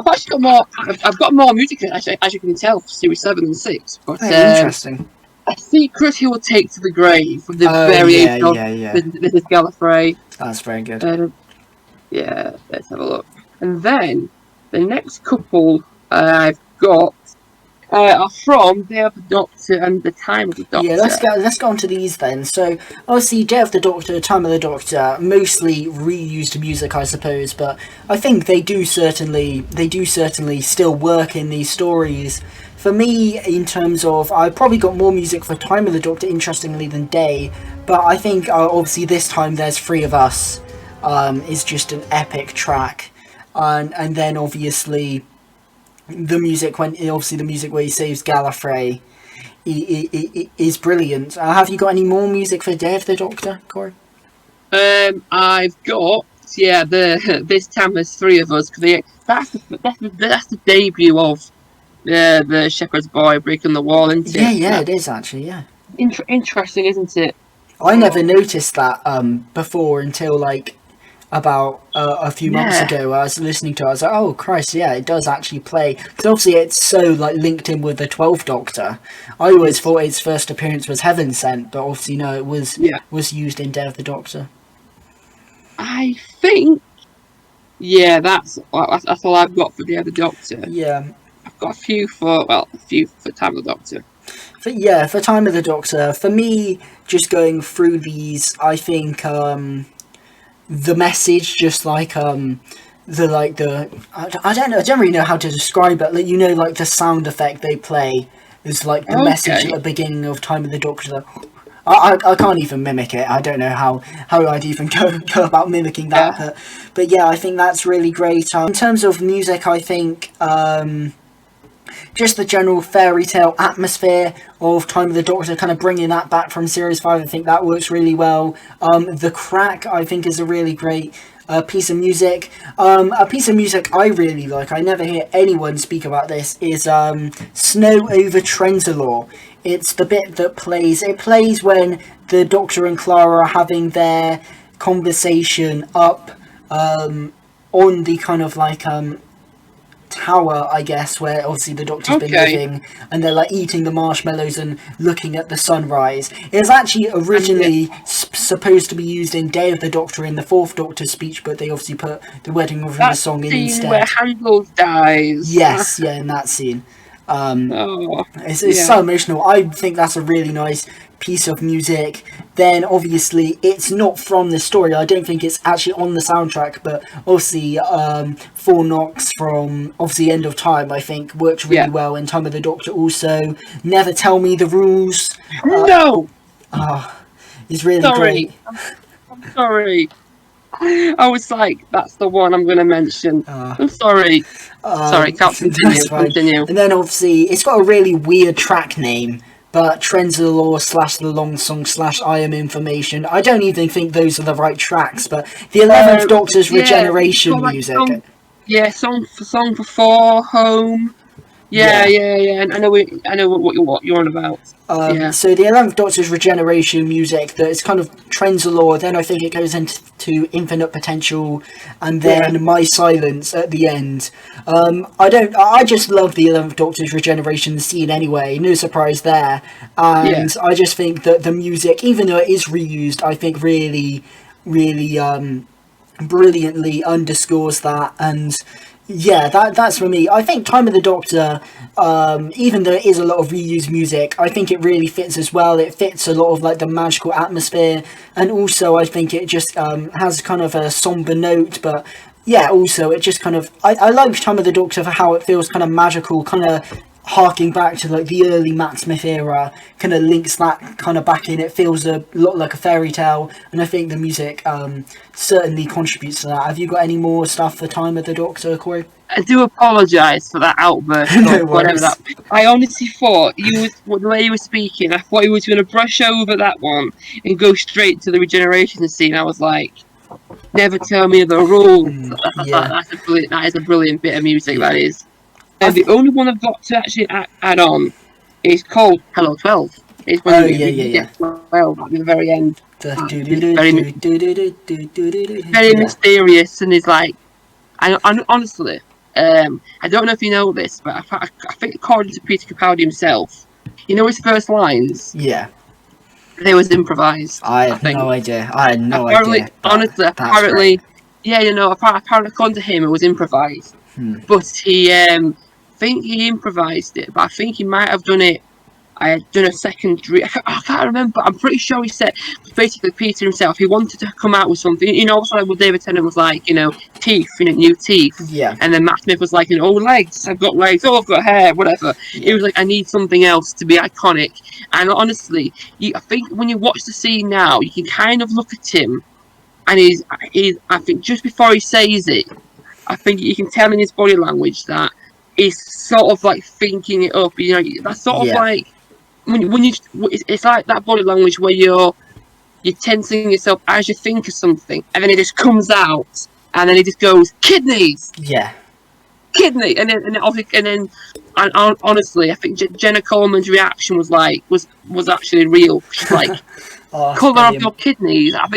actually got more. I've got more music, actually, as you can tell, for Series 7 and 6. But interesting. A Secret He Will Take to the Grave with the variation of Mrs. Gallifrey. That's very good. Let's have a look. And then the next couple I've got are from Day of the Doctor and the Time of the Doctor. Yeah, let's go on to these then. So obviously Day of the Doctor, Time of the Doctor, mostly reused music, I suppose, but I think they do certainly still work in these stories. For me, in terms of, I probably got more music for Time of the Doctor, interestingly, than Day, but I think obviously this time There's Three of Us is just an epic track, and then obviously the music where he saves Gallifrey is brilliant. Have you got any more music for Day of the Doctor, Corey? I've got this time there's three of us, because that's the debut of the Shepherd's Boy breaking the wall, isn't it? Yeah, it is actually. Yeah, interesting, isn't it? I never noticed that before until like about a few months ago. I was listening to it, I was like, oh Christ, yeah, it does actually play, because obviously it's so like linked in with the 12th Doctor. I always thought its first appearance was Heaven Sent, but obviously no, it was used in Day of the Doctor. I think that's all I've got for Day of the Doctor. I've got a few for Time of the Doctor. For Time of the Doctor, for me, just going through these, I think the message, just like I don't really know how to describe it. Like, you know, like the sound effect they play is like the message at the beginning of Time of the Doctor. I can't even mimic it. I don't know how I'd even go about mimicking that. But yeah, I think that's really great. In terms of music, I think just the general fairy tale atmosphere of Time of the Doctor, kind of bringing that back from Series 5, I think that works really well. The Crack, I think, is a really great piece of music. A piece of music I really like, I never hear anyone speak about this, is Snow Over Trenzalore. It's the bit that plays when the Doctor and Clara are having their conversation up on the kind of like tower, I guess, where obviously the Doctor's been living, and they're like eating the marshmallows and looking at the sunrise. It was actually originally supposed to be used in Day of the Doctor in the Fourth Doctor's speech, but they obviously put the Wedding of the song in instead. Where Handel dies. Yes, yeah, in that scene. It's so emotional. I think that's a really nice piece of music. Then obviously it's not from the story. I don't think it's actually on the soundtrack, but obviously Four Knocks from obviously End of Time I think works really well in Time of the Doctor also. Never Tell Me the Rules. It's really great. I'm sorry. I was like, that's the one I'm going to mention. I'm sorry. Sorry, can't continue. And then obviously it's got a really weird track name, but Trends of the Law / The Long Song / I Am Information. I don't even think those are the right tracks, but the 11th Doctor's Regeneration music. Song for Four, Home. Yeah. I know what you're on about. So the 11th Doctor's Regeneration music, that is kind of Trends of Law, then I think it goes into Infinite Potential, and then My Silence at the end. I just love the 11th Doctor's Regeneration scene anyway, no surprise there. And I just think that the music, even though it is reused, I think really, really brilliantly underscores that. And yeah, that's for me. I think Time of the Doctor, even though it is a lot of reused music, I think it really fits as well. It fits a lot of like the magical atmosphere, and also I think it just has kind of a somber note, but yeah, also it just kind of, I like Time of the Doctor for how it feels kind of magical, kind of harking back to like the early Matt Smith era, kind of links that kind of back in. It feels a lot like a fairy tale, and I think the music certainly contributes to that. Have you got any more stuff for Time of the Doctor, Corey? I do apologise for that outburst. No whatever that. I honestly thought the way you were speaking, I thought you was going to brush over that one and go straight to the regeneration scene. I was like, never tell me the rules. That is a brilliant bit of music. That is. And the only one I've got to actually add on is called Hello 12. It's when you 12 at the very end. Very mysterious, and it's like, honestly, I don't know if you know this, but I think according to Peter Capaldi himself, you know his first lines? Yeah. They was improvised. I had no idea. Honestly, apparently, according to him, it was improvised. But he, I think he improvised it, but I think he might have done it. I had done a secondary. I can't remember. I'm pretty sure he said, basically, Peter himself, he wanted to come out with something. Also like what David Tennant was like, teeth, new teeth. Yeah. And then Matt Smith was like, legs. I've got legs. Oh, I've got hair. Whatever. He was like, I need something else to be iconic. And honestly, I think when you watch the scene now, you can kind of look at him, and he's. I think just before he says it, I think you can tell in his body language that he's sort of like thinking it up. That's sort of like. When you, it's like that body language where you're tensing yourself as you think of something, and then it just comes out, and then it just goes kidneys. Yeah. Kidney, and then honestly, I think Jenna Coleman's reaction was actually real. She's like, colour of your kidneys. I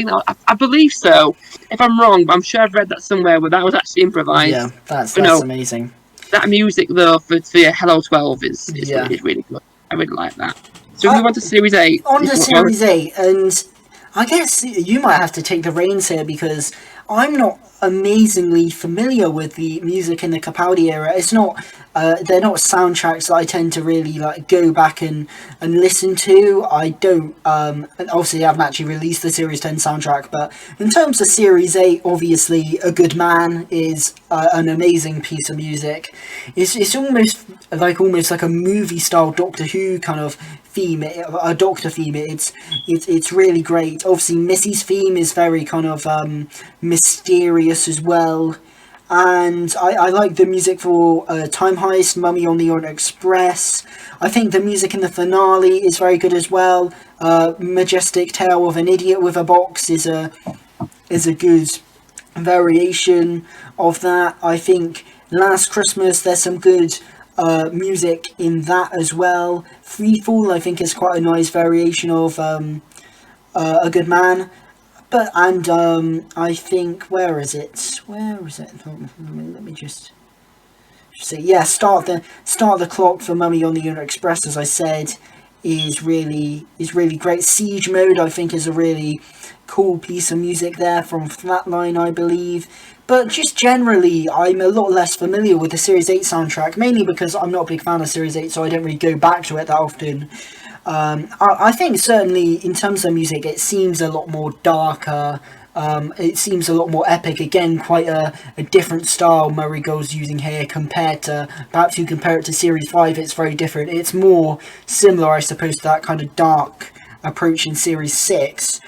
believe so. If I'm wrong, but I'm sure I've read that somewhere, but that was actually improvised. Yeah, that's amazing. That music though for Hello 12 is really good. I really like that. So we move on to Series 8. Series 8, and I guess you might have to take the reins here, because I'm not amazingly familiar with the music in the Capaldi era. It's not, they're not soundtracks that I tend to really like go back and listen to. I don't, obviously I haven't actually released the Series 10 soundtrack, but in terms of Series 8, obviously A Good Man is an amazing piece of music. It's almost like a movie style Doctor Who kind of theme, a Doctor theme. It's really great. Obviously Missy's theme is very kind of mysterious as well, and I like the music for Time Heist, Mummy on the Orient Express. I think the music in the finale is very good as well. Majestic Tale of an Idiot with a Box is a good variation of that. I think Last Christmas, there's some good music in that as well. Freefall, I think, is quite a nice variation of A Good Man. But I think, where is it? Let me just So yeah, start the clock for Mummy on the Lunar Express, as I said, is really great. Siege Mode, I think, is a really cool piece of music there from Flatline, I believe. But just generally, I'm a lot less familiar with the Series 8 soundtrack, mainly because I'm not a big fan of Series 8, so I don't really go back to it that often. I think certainly in terms of music, it seems a lot more darker. It seems a lot more epic. Again, quite a different style Murray Gold's using here compared to, perhaps you compare it to Series 5, it's very different. It's more similar, I suppose, to that kind of dark approach in Series 6.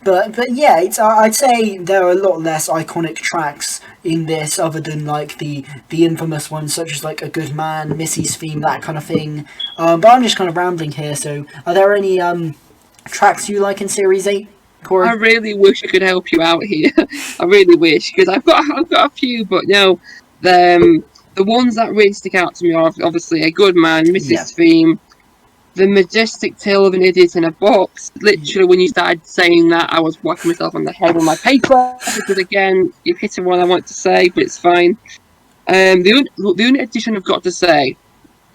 But yeah, I'd say there are a lot less iconic tracks in this, other than like the infamous ones such as like A Good Man, Missy's Theme, that kind of thing. But I'm just kind of rambling here. So, are there any tracks you like in Series 8, Corey? I really wish I could help you out here. I really wish, because I've got a few, but no, the ones that really stick out to me are obviously A Good Man, Missy's Theme. The Majestic Tale of an Idiot in a Box. Literally, when you started saying that, I was whacking myself on the head with my paper. Because again, you've hit what I want to say, but it's fine. The only addition I've got to say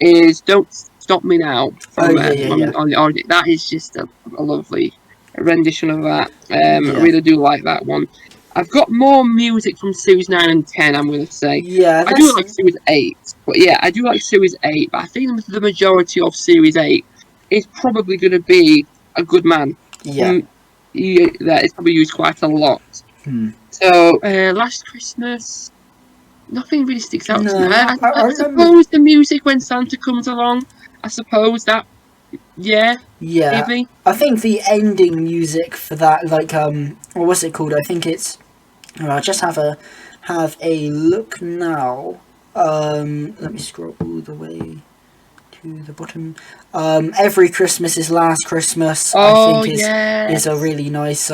is "Don't Stop Me Now" from on the Audit. That is just a lovely rendition of that. I really do like that one. I've got more music from Series 9 and 10, I'm going to say. Yeah, I do like Series 8. But yeah, I do like Series 8. But I think the majority of Series 8 is probably going to be A Good Man. Yeah. That is probably used quite a lot. So, Last Christmas, nothing really sticks out to me. I suppose the music when Santa comes along, I suppose that, maybe. I think the ending music for that, like, what was it called? I think it's, I'll just have a look now. Let me scroll all the way to the bottom. Every Christmas is Last Christmas. I think is a really nice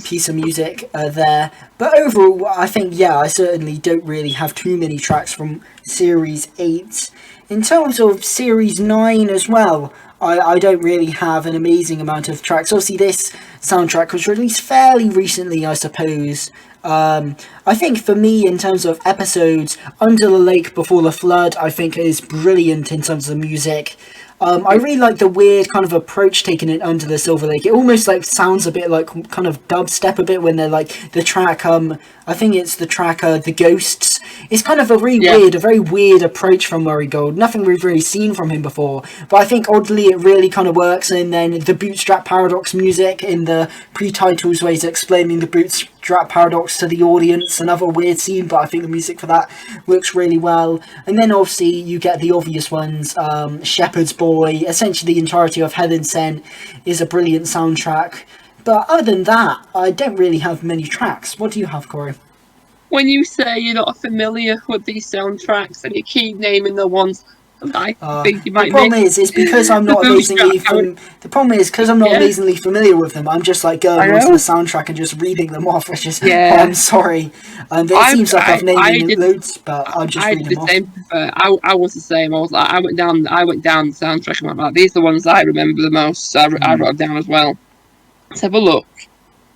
piece of music there. But overall, I think I certainly don't really have too many tracks from Series 8. In terms of Series 9 as well, I don't really have an amazing amount of tracks. Obviously, this soundtrack was released fairly recently, I suppose. I think for me, in terms of episodes, Under the Lake Before the Flood, I think is brilliant in terms of music. I really like the weird kind of approach taken in Under the Silver Lake. It almost like sounds a bit like kind of dubstep a bit when they're like the track, I think it's the track, The Ghosts. It's kind of a very weird approach from Murray Gold. Nothing we've really seen from him before. But I think oddly it really kind of works. And then the Bootstrap Paradox music in the pre-titles where he's explaining the Bootstrap Paradox to the audience. Another weird scene, but I think the music for that works really well. And then obviously you get the obvious ones, Shepherd's Boy. Essentially the entirety of Heaven Sent is a brilliant soundtrack. But other than that, I don't really have many tracks. What do you have, Corey? When you say you're not familiar with these soundtracks and you keep naming the ones I think you might. The problem is because I'm not amazingly. The problem is because I'm not amazingly familiar with them. I'm just like going onto the soundtrack and just reading them off. Which is, I'm sorry. It seems like I've named loads, but I'm just reading them off. I was the same. I was like, I went down the soundtrack and went like, these are the ones I remember the most. So I wrote them down as well. Let's have a look.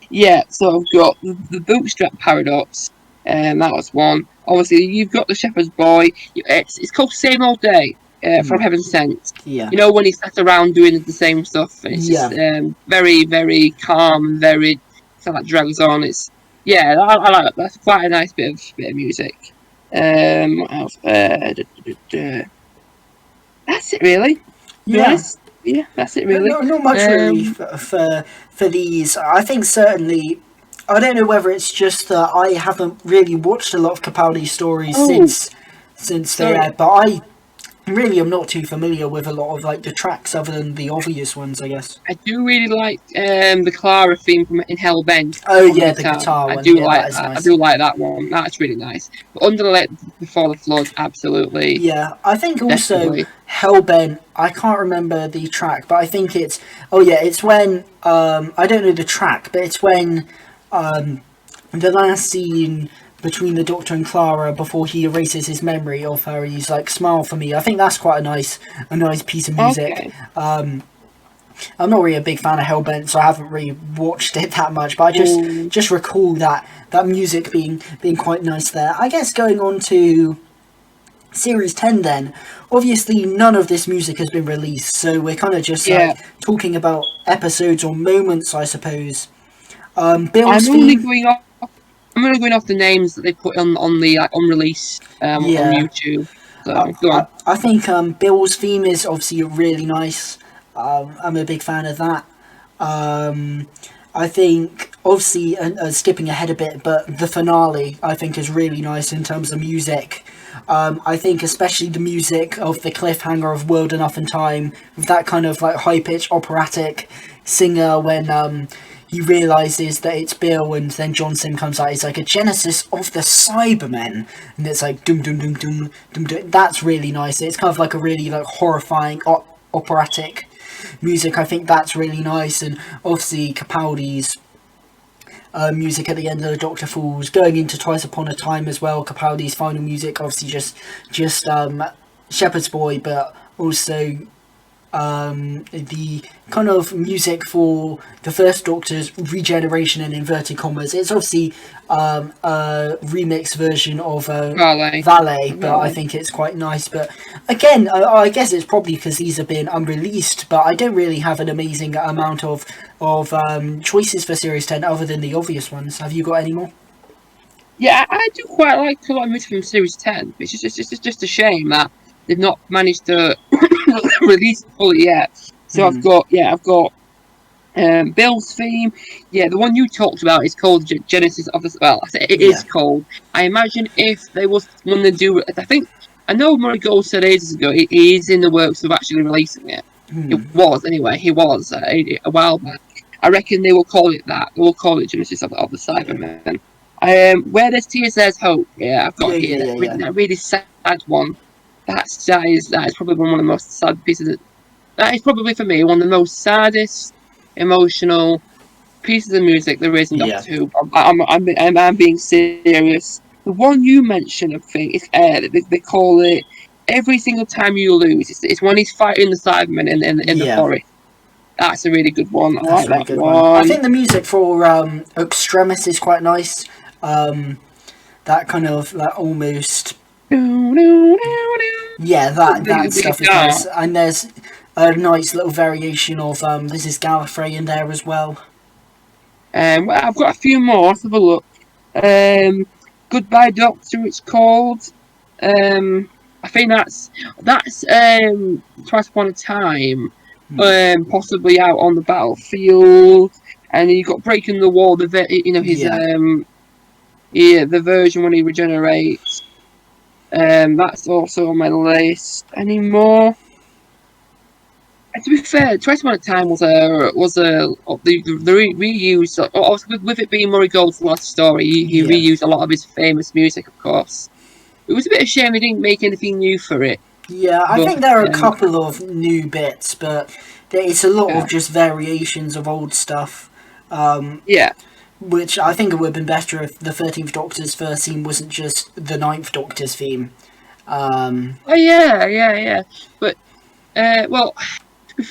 Yeah, so I've got the Bootstrap Paradox. That was one. Obviously, you've got the Shepherd's Boy. It's called Same Old Day from Heaven Sent. Yeah. You know, when he sat around doing the same stuff. It's just very, very calm and very. So that drags on. It's I like that. That's quite a nice bit of music. What else? That's it, really. Yes. Yeah, that's it, really. Not much really for these. I think certainly. I don't know whether it's just that I haven't really watched a lot of Capaldi stories since they aired, but I really am not too familiar with a lot of like the tracks other than the obvious ones, I guess. I do really like the Clara theme from in Hellbent. Oh yeah, the guitar one. I do like that. Nice. I do like that one. That's really nice. But Under the Lake Before the Flood, absolutely. Yeah, I think also Hellbent. I can't remember the track, but I think it's. Oh yeah, it's when I don't know the track, but it's when. The last scene between the Doctor and Clara before he erases his memory of her, he's like, "Smile for me." I think that's quite a nice piece of music. Okay. I'm not really a big fan of Hellbent, so I haven't really watched it that much. But I just recall that music being quite nice there. I guess going on to Series 10 then, obviously none of this music has been released, so we're kind of just like talking about episodes or moments, I suppose. Bill's theme. I'm only going off the names that they put on the unreleased on YouTube. So go on. I think Bill's theme is obviously really nice. I'm a big fan of that. I think, obviously, skipping ahead a bit, but the finale I think is really nice in terms of music. I think especially the music of the cliffhanger of World Enough in Time, with that kind of like high-pitched operatic singer when he realises that it's Bill, and then John Sim comes out. It's like a genesis of the Cybermen, and it's like dum dum dum dum dum dum. That's really nice. It's kind of like a really like horrifying operatic music. I think that's really nice, and obviously Capaldi's music at the end of the Doctor Falls, going into Twice Upon a Time as well. Capaldi's final music, obviously just Shepherd's Boy, but also the kind of music for the first Doctor's regeneration in inverted commas. It's obviously a remix version of Valet, but I think it's quite nice. But again, I guess it's probably because these have been unreleased, but I don't really have an amazing amount of choices for Series 10 other than the obvious ones. Have you got any more? Yeah, I do quite like a lot of music from Series 10. It's just a shame that they've not managed to release it fully yet. So I've got Bill's theme. Yeah, the one you talked about is called Genesis of the... Well, it is called. I imagine if they was when they do... I know Murray Gold said ages ago he is in the works of actually releasing it. It was, anyway. He was a while back. I reckon they will call it that. They will call it Genesis of the Cyberman. Where there's tears, there's hope. Yeah, I've got that really sad one. That is probably one of the most sad pieces. That is probably for me one of the most saddest, emotional pieces of music there is in Doctor Who. I'm being serious. The one you mentioned, I think, is they call it Every Single Time You Lose. It's when he's fighting the Cybermen in the forest. That's a really good one. I like that one. I think the music for Extremis is quite nice. That kind of like almost. Yeah, that stuff is nice. And there's a nice little variation of this is Gallifrey in there as well. I've got a few more. Let's have a look. Goodbye Doctor, it's called. I think that's Twice Upon a Time. Possibly Out on the Battlefield, and you've got Breaking the Wall. The version when he regenerates. That's also on my list. Any more? And to be fair, Twice Upon a Time was the reuse. Also, with it being Murray Gold's last story, he reused a lot of his famous music, of course. It was a bit of a shame he didn't make anything new for it. Yeah, I think there are a couple of new bits, but it's a lot of just variations of old stuff. Which I think it would have been better if the 13th Doctor's first theme wasn't just the 9th Doctor's theme. But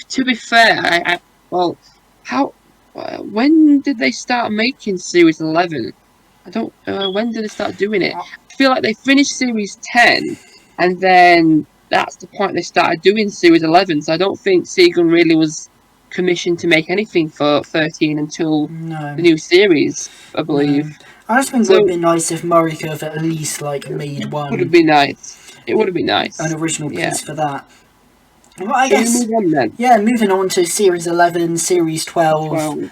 to be fair, when did they start making Series 11? I don't. When did they start doing it? I feel like they finished Series 10, and then that's the point they started doing Series 11. So I don't think Segan really was commissioned to make anything for 13 until the new series, I believe. I just think it would have been nice if Murray could have at least made one. Would have been nice. It would have been nice. An original piece for that. Well, I guess. Moving on to Series 11, Series 12.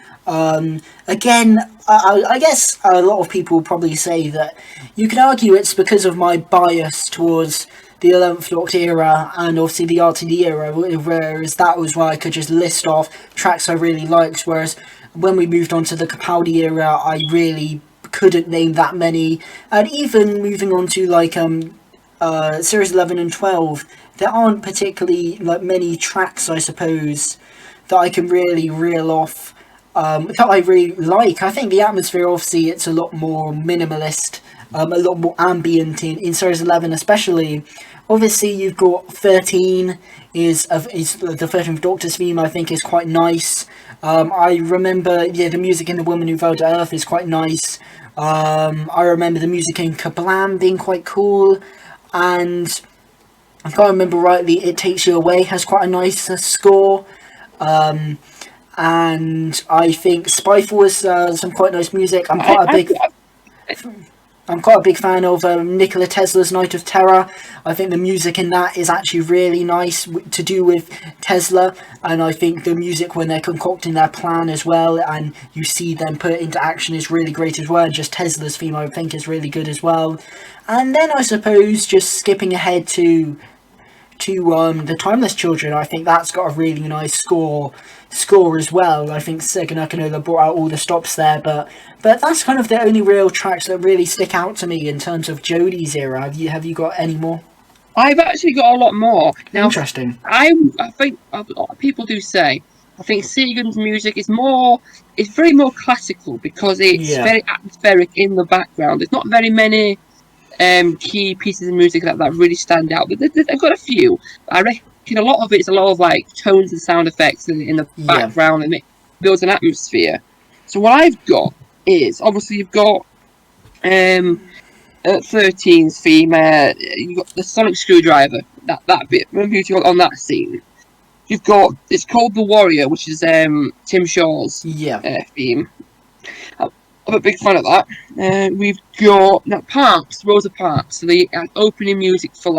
Again, I guess a lot of people probably say that you could argue it's because of my bias towards the 11th Doctor era and obviously the RTD era, whereas that was where I could just list off tracks I really liked, whereas when we moved on to the Capaldi era, I really couldn't name that many. And even moving on to Series 11 and 12, there aren't particularly many tracks, I suppose, that I can really reel off that I really like. I think the atmosphere, obviously, it's a lot more minimalist, a lot more ambient in Series 11 especially. Obviously, you've got 13 is the 13th Doctor's theme, I think, is quite nice. I remember, the music in The Woman Who Fell to Earth is quite nice. I remember the music in Kablam being quite cool. And if I remember rightly, It Takes You Away has quite a nice score. And I think Spyfall has some quite nice music. I'm quite a big fan of Nikola Tesla's Night of Terror. I think the music in that is actually really nice to do with Tesla, and I think the music when they're concocting their plan as well, and you see them put it into action, is really great as well. And just Tesla's theme, I think, is really good as well. And then I suppose just skipping ahead to the Timeless Children, I think that's got a really nice score as well. I think Sega Nakanola brought out all the stops there, but that's kind of the only real tracks that really stick out to me in terms of Jodie's era. Have you got any more? I've actually got a lot more. Now, interesting. I think a lot of people do say, I think Segan's music is very more classical because it's very atmospheric in the background. There's not very many key pieces of music that really stand out. I've got a few. I reckon a lot of it's a lot of like tones and sound effects in the background, and it builds an atmosphere. So what I've got is, obviously you've got 13's theme. You've got the Sonic Screwdriver, that bit. Remember you on that scene. You've got, it's called The Warrior, which is Tim Shaw's theme. I'm a big fan of that. We've got Rosa Parks, the opening music for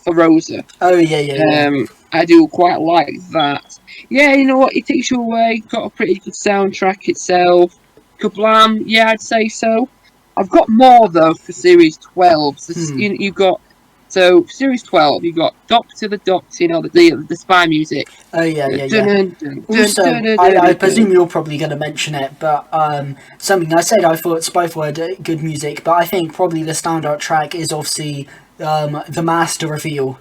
Rosa. Oh yeah. I do quite like that. Yeah, you know what? It Takes You Away. Got a pretty good soundtrack itself. Kablam, yeah, I'd say so. I've got more though for Series 12. So you've got. So Series 12, you've got Doctor the Doctor, you know, the spy music. Oh yeah. Also, I presume you're probably going to mention it, but something I said, I thought Spyfall had good music, but I think probably the standout track is obviously the Master reveal.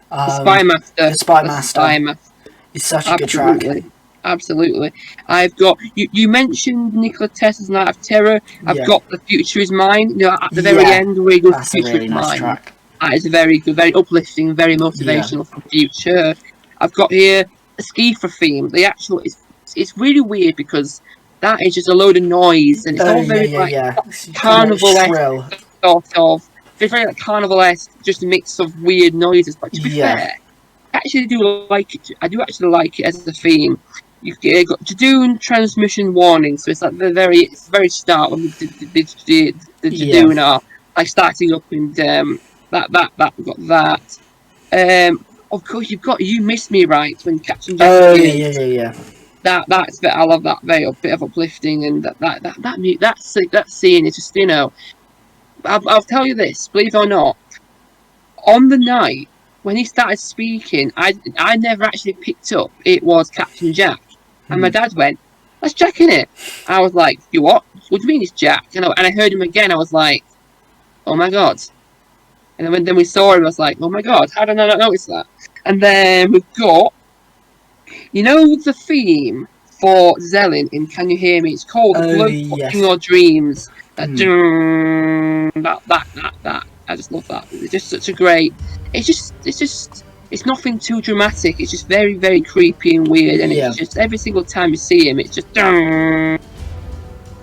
The Spy Master. The Spy Master. It's such a good track. Absolutely. I've got you mentioned Nikola Tesla's Night of Terror. I've got The Future Is Mine. You know, at the very end where he goes, The Future Is Mine. Track. That is very good, very uplifting, very motivational for the future. I've got here a Skifer theme. The actual it's really weird because that is just a load of noise, and it's all very carnival-esque sort of. It's very like carnival-esque, just a mix of weird noises. But to be fair, I actually do like it. I do actually like it as a theme. You've got Jadoon transmission warning, so it's like the very start when the Jadoon are like starting up, and that we've got that. Of course, you've got You Miss Me Right when Captain Jack. Oh yeah. That's I love that bit of uplifting, and that scene is just, you know. I'll tell you this, believe it or not, on the night when he started speaking, I never actually picked up it was Captain Jack, and my dad went, "That's Jack, innit?" I was like, "You what? What do you mean it's Jack?" And I heard him again. I was like, "Oh my god." And then we saw him, I was like, "Oh my god, how did I not notice that?" And then we've got, you know, the theme for Zellin in Can You Hear Me? It's called Blood Watching Your Dreams. That. I just love that. It's just such a great. It's nothing too dramatic. It's just very, very creepy and weird. And it's just every single time you see him, it's just.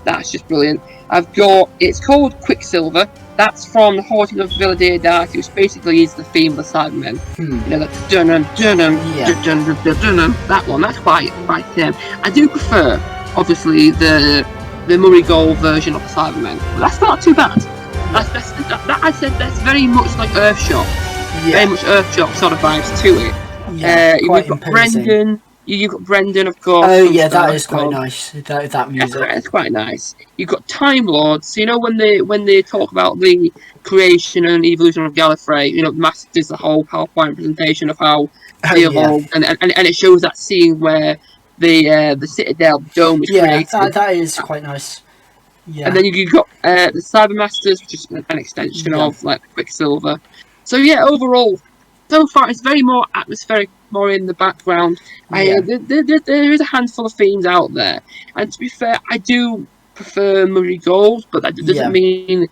That's just brilliant. It's called Quicksilver. That's from The Haunting of Villa Deodati, which basically is the theme of the Cybermen. You know, that one. That's quite. I do prefer, obviously, the Murray Gold version of the Cybermen, but that's not too bad. I said that's very much like Earthshock. Very much Earthshock sort of vibes to it. You've got Brendan. You've got Brendan, of course. Oh yeah, that is quite nice. That music. It's quite nice. You've got Time Lords. You know when they talk about the creation and evolution of Gallifrey. You know, Master does the whole PowerPoint presentation of how they evolved, and it shows that scene where the Citadel dome was created. That is quite nice. Yeah. And then you've got the Cybermasters, which is an extension of like Quicksilver. So yeah, overall, so far it's very more atmospheric, more in the background. There is a handful of themes out there, and to be fair, I do prefer Murray Gold, but that doesn't mean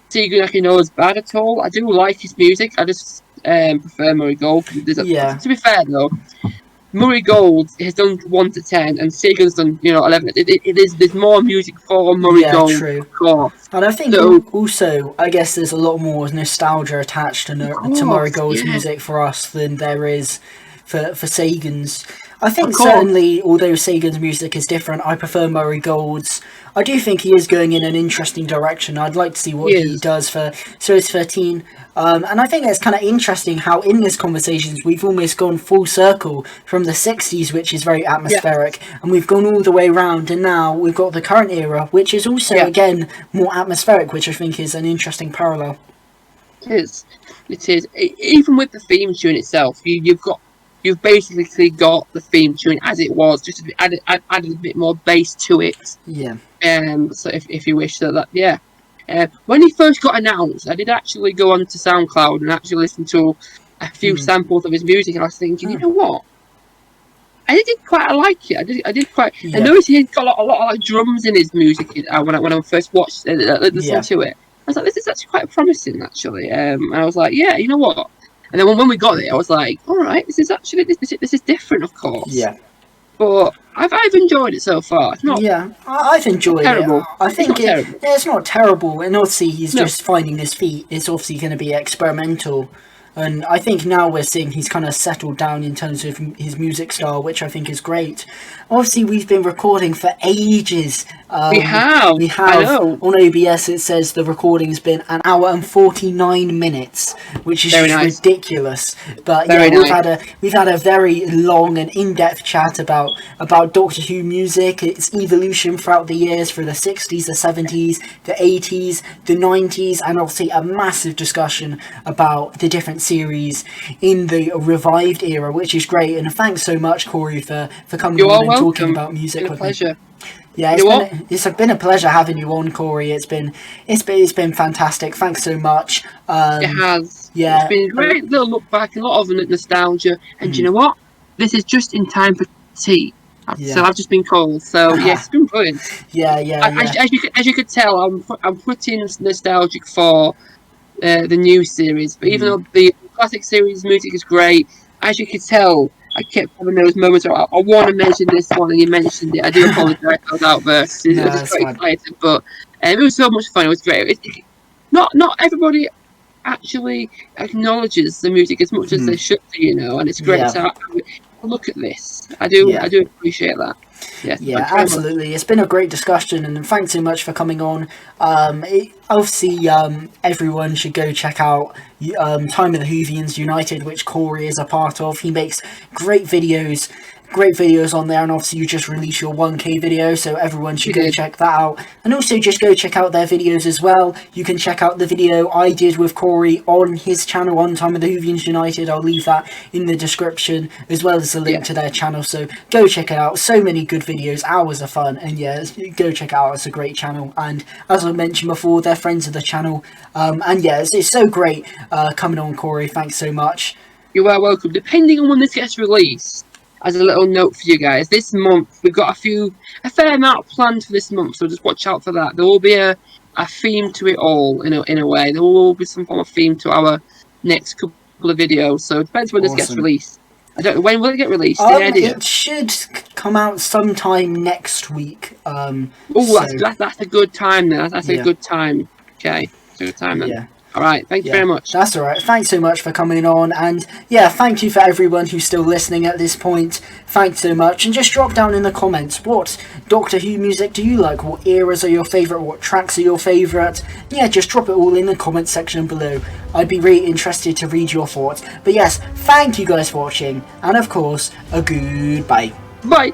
Tegan Akinola is bad at all. I do like his music. I just prefer Murray Gold. To be fair though, Murray Gold has done 1 to 10, and Sagan's done 11. There's more music for Murray Gold, true. Of course. And I think also, I guess there's a lot more nostalgia attached to Murray Gold's music for us than there is for Sagan's. I think certainly, although Sagan's music is different, I prefer Murray Gold's. I do think he is going in an interesting direction. I'd like to see what he does for Series 13. And I think it's kind of interesting how in this conversations we've almost gone full circle from the 60s, which is very atmospheric, and we've gone all the way around, and now we've got the current era, which is also, again, more atmospheric, which I think is an interesting parallel. It is. Even with the theme tune itself, you've basically got the theme tune as it was, just added a bit more bass to it. Yeah. So if you wish when he first got announced, I did actually go onto SoundCloud and actually listen to a few samples of his music, and I was thinking, you know what? I did quite like it. I did quite. I noticed he's got a lot of like drums in his music when I first watched listened to it. I was like, this is actually quite promising, actually. And I was like, yeah, you know what? And then when we got it, I was like, all right, this is actually this is different, of course. Yeah. But I've enjoyed it so far. It's not. Yeah, I've enjoyed it. I think it's not terrible, and obviously he's just finding his feet. It's obviously going to be experimental. And I think now we're seeing he's kind of settled down in terms of his music style, which I think is great. Obviously, we've been recording for ages. We have. I know. On OBS, it says the recording's been 1 hour and 49 minutes, which is ridiculous. But we've had a very long and in-depth chat about Doctor Who music, its evolution throughout the years, through the 60s, the 70s, the 80s, the 90s, and obviously a massive discussion about the different series in the revived era, which is great. And thanks so much, Corey, for coming on and talking about music with me. Yeah, it's been a pleasure having you on, Corey. It's been fantastic. Thanks so much. It has. Yeah, it's been a great little look back, a lot of nostalgia. And you know what? This is just in time for tea. So I've just been called. So yes, it's been brilliant. As you could tell, I'm pretty nostalgic for the new series. But even though the classic series music is great, as you could tell, I kept having those moments where I want to mention this one, and you mentioned it. I do apologise. I was outburst. I was quite excited, but it was so much fun. It was great. Not everybody actually acknowledges the music as much as they should do, and it's great to look at this. I do appreciate that. Yeah, absolutely. It's been a great discussion, and thanks so much for coming on. Obviously, everyone should go check out Time of the Whovians United, which Corey is a part of. He makes great videos on there, and obviously you just released your 1K video, so everyone should go check that out. And also just go check out their videos as well. You can check out the video I did with Corey on his channel on Time of the Whovians United. I'll leave that in the description, as well as a link to their channel, so go check it out. So many good videos, hours of fun, and go check it out. It's a great channel, and as I mentioned before, they're friends of the channel. It's so great coming on, Corey. Thanks so much. You are welcome. Depending on when this gets released, as a little note for you guys, this month we've got a fair amount planned for this month, so just watch out for that. There will be a theme to it all, in a way. There will be some form of theme to our next couple of videos, so it depends when this gets released. I don't know, when will it get released? It should come out sometime next week. That's a good time then. That's a good time. Okay, that's a good time then. Yeah. All right, thank you very much. That's all right. Thanks so much for coming on, and thank you for everyone who's still listening at this point. Thanks so much, and just drop down in the comments, what Doctor Who music do you like? What eras are your favourite? What tracks are your favourite? Just drop it all in the comment section below. I'd be really interested to read your thoughts. But yes, thank you guys for watching, and of course, a goodbye. Bye.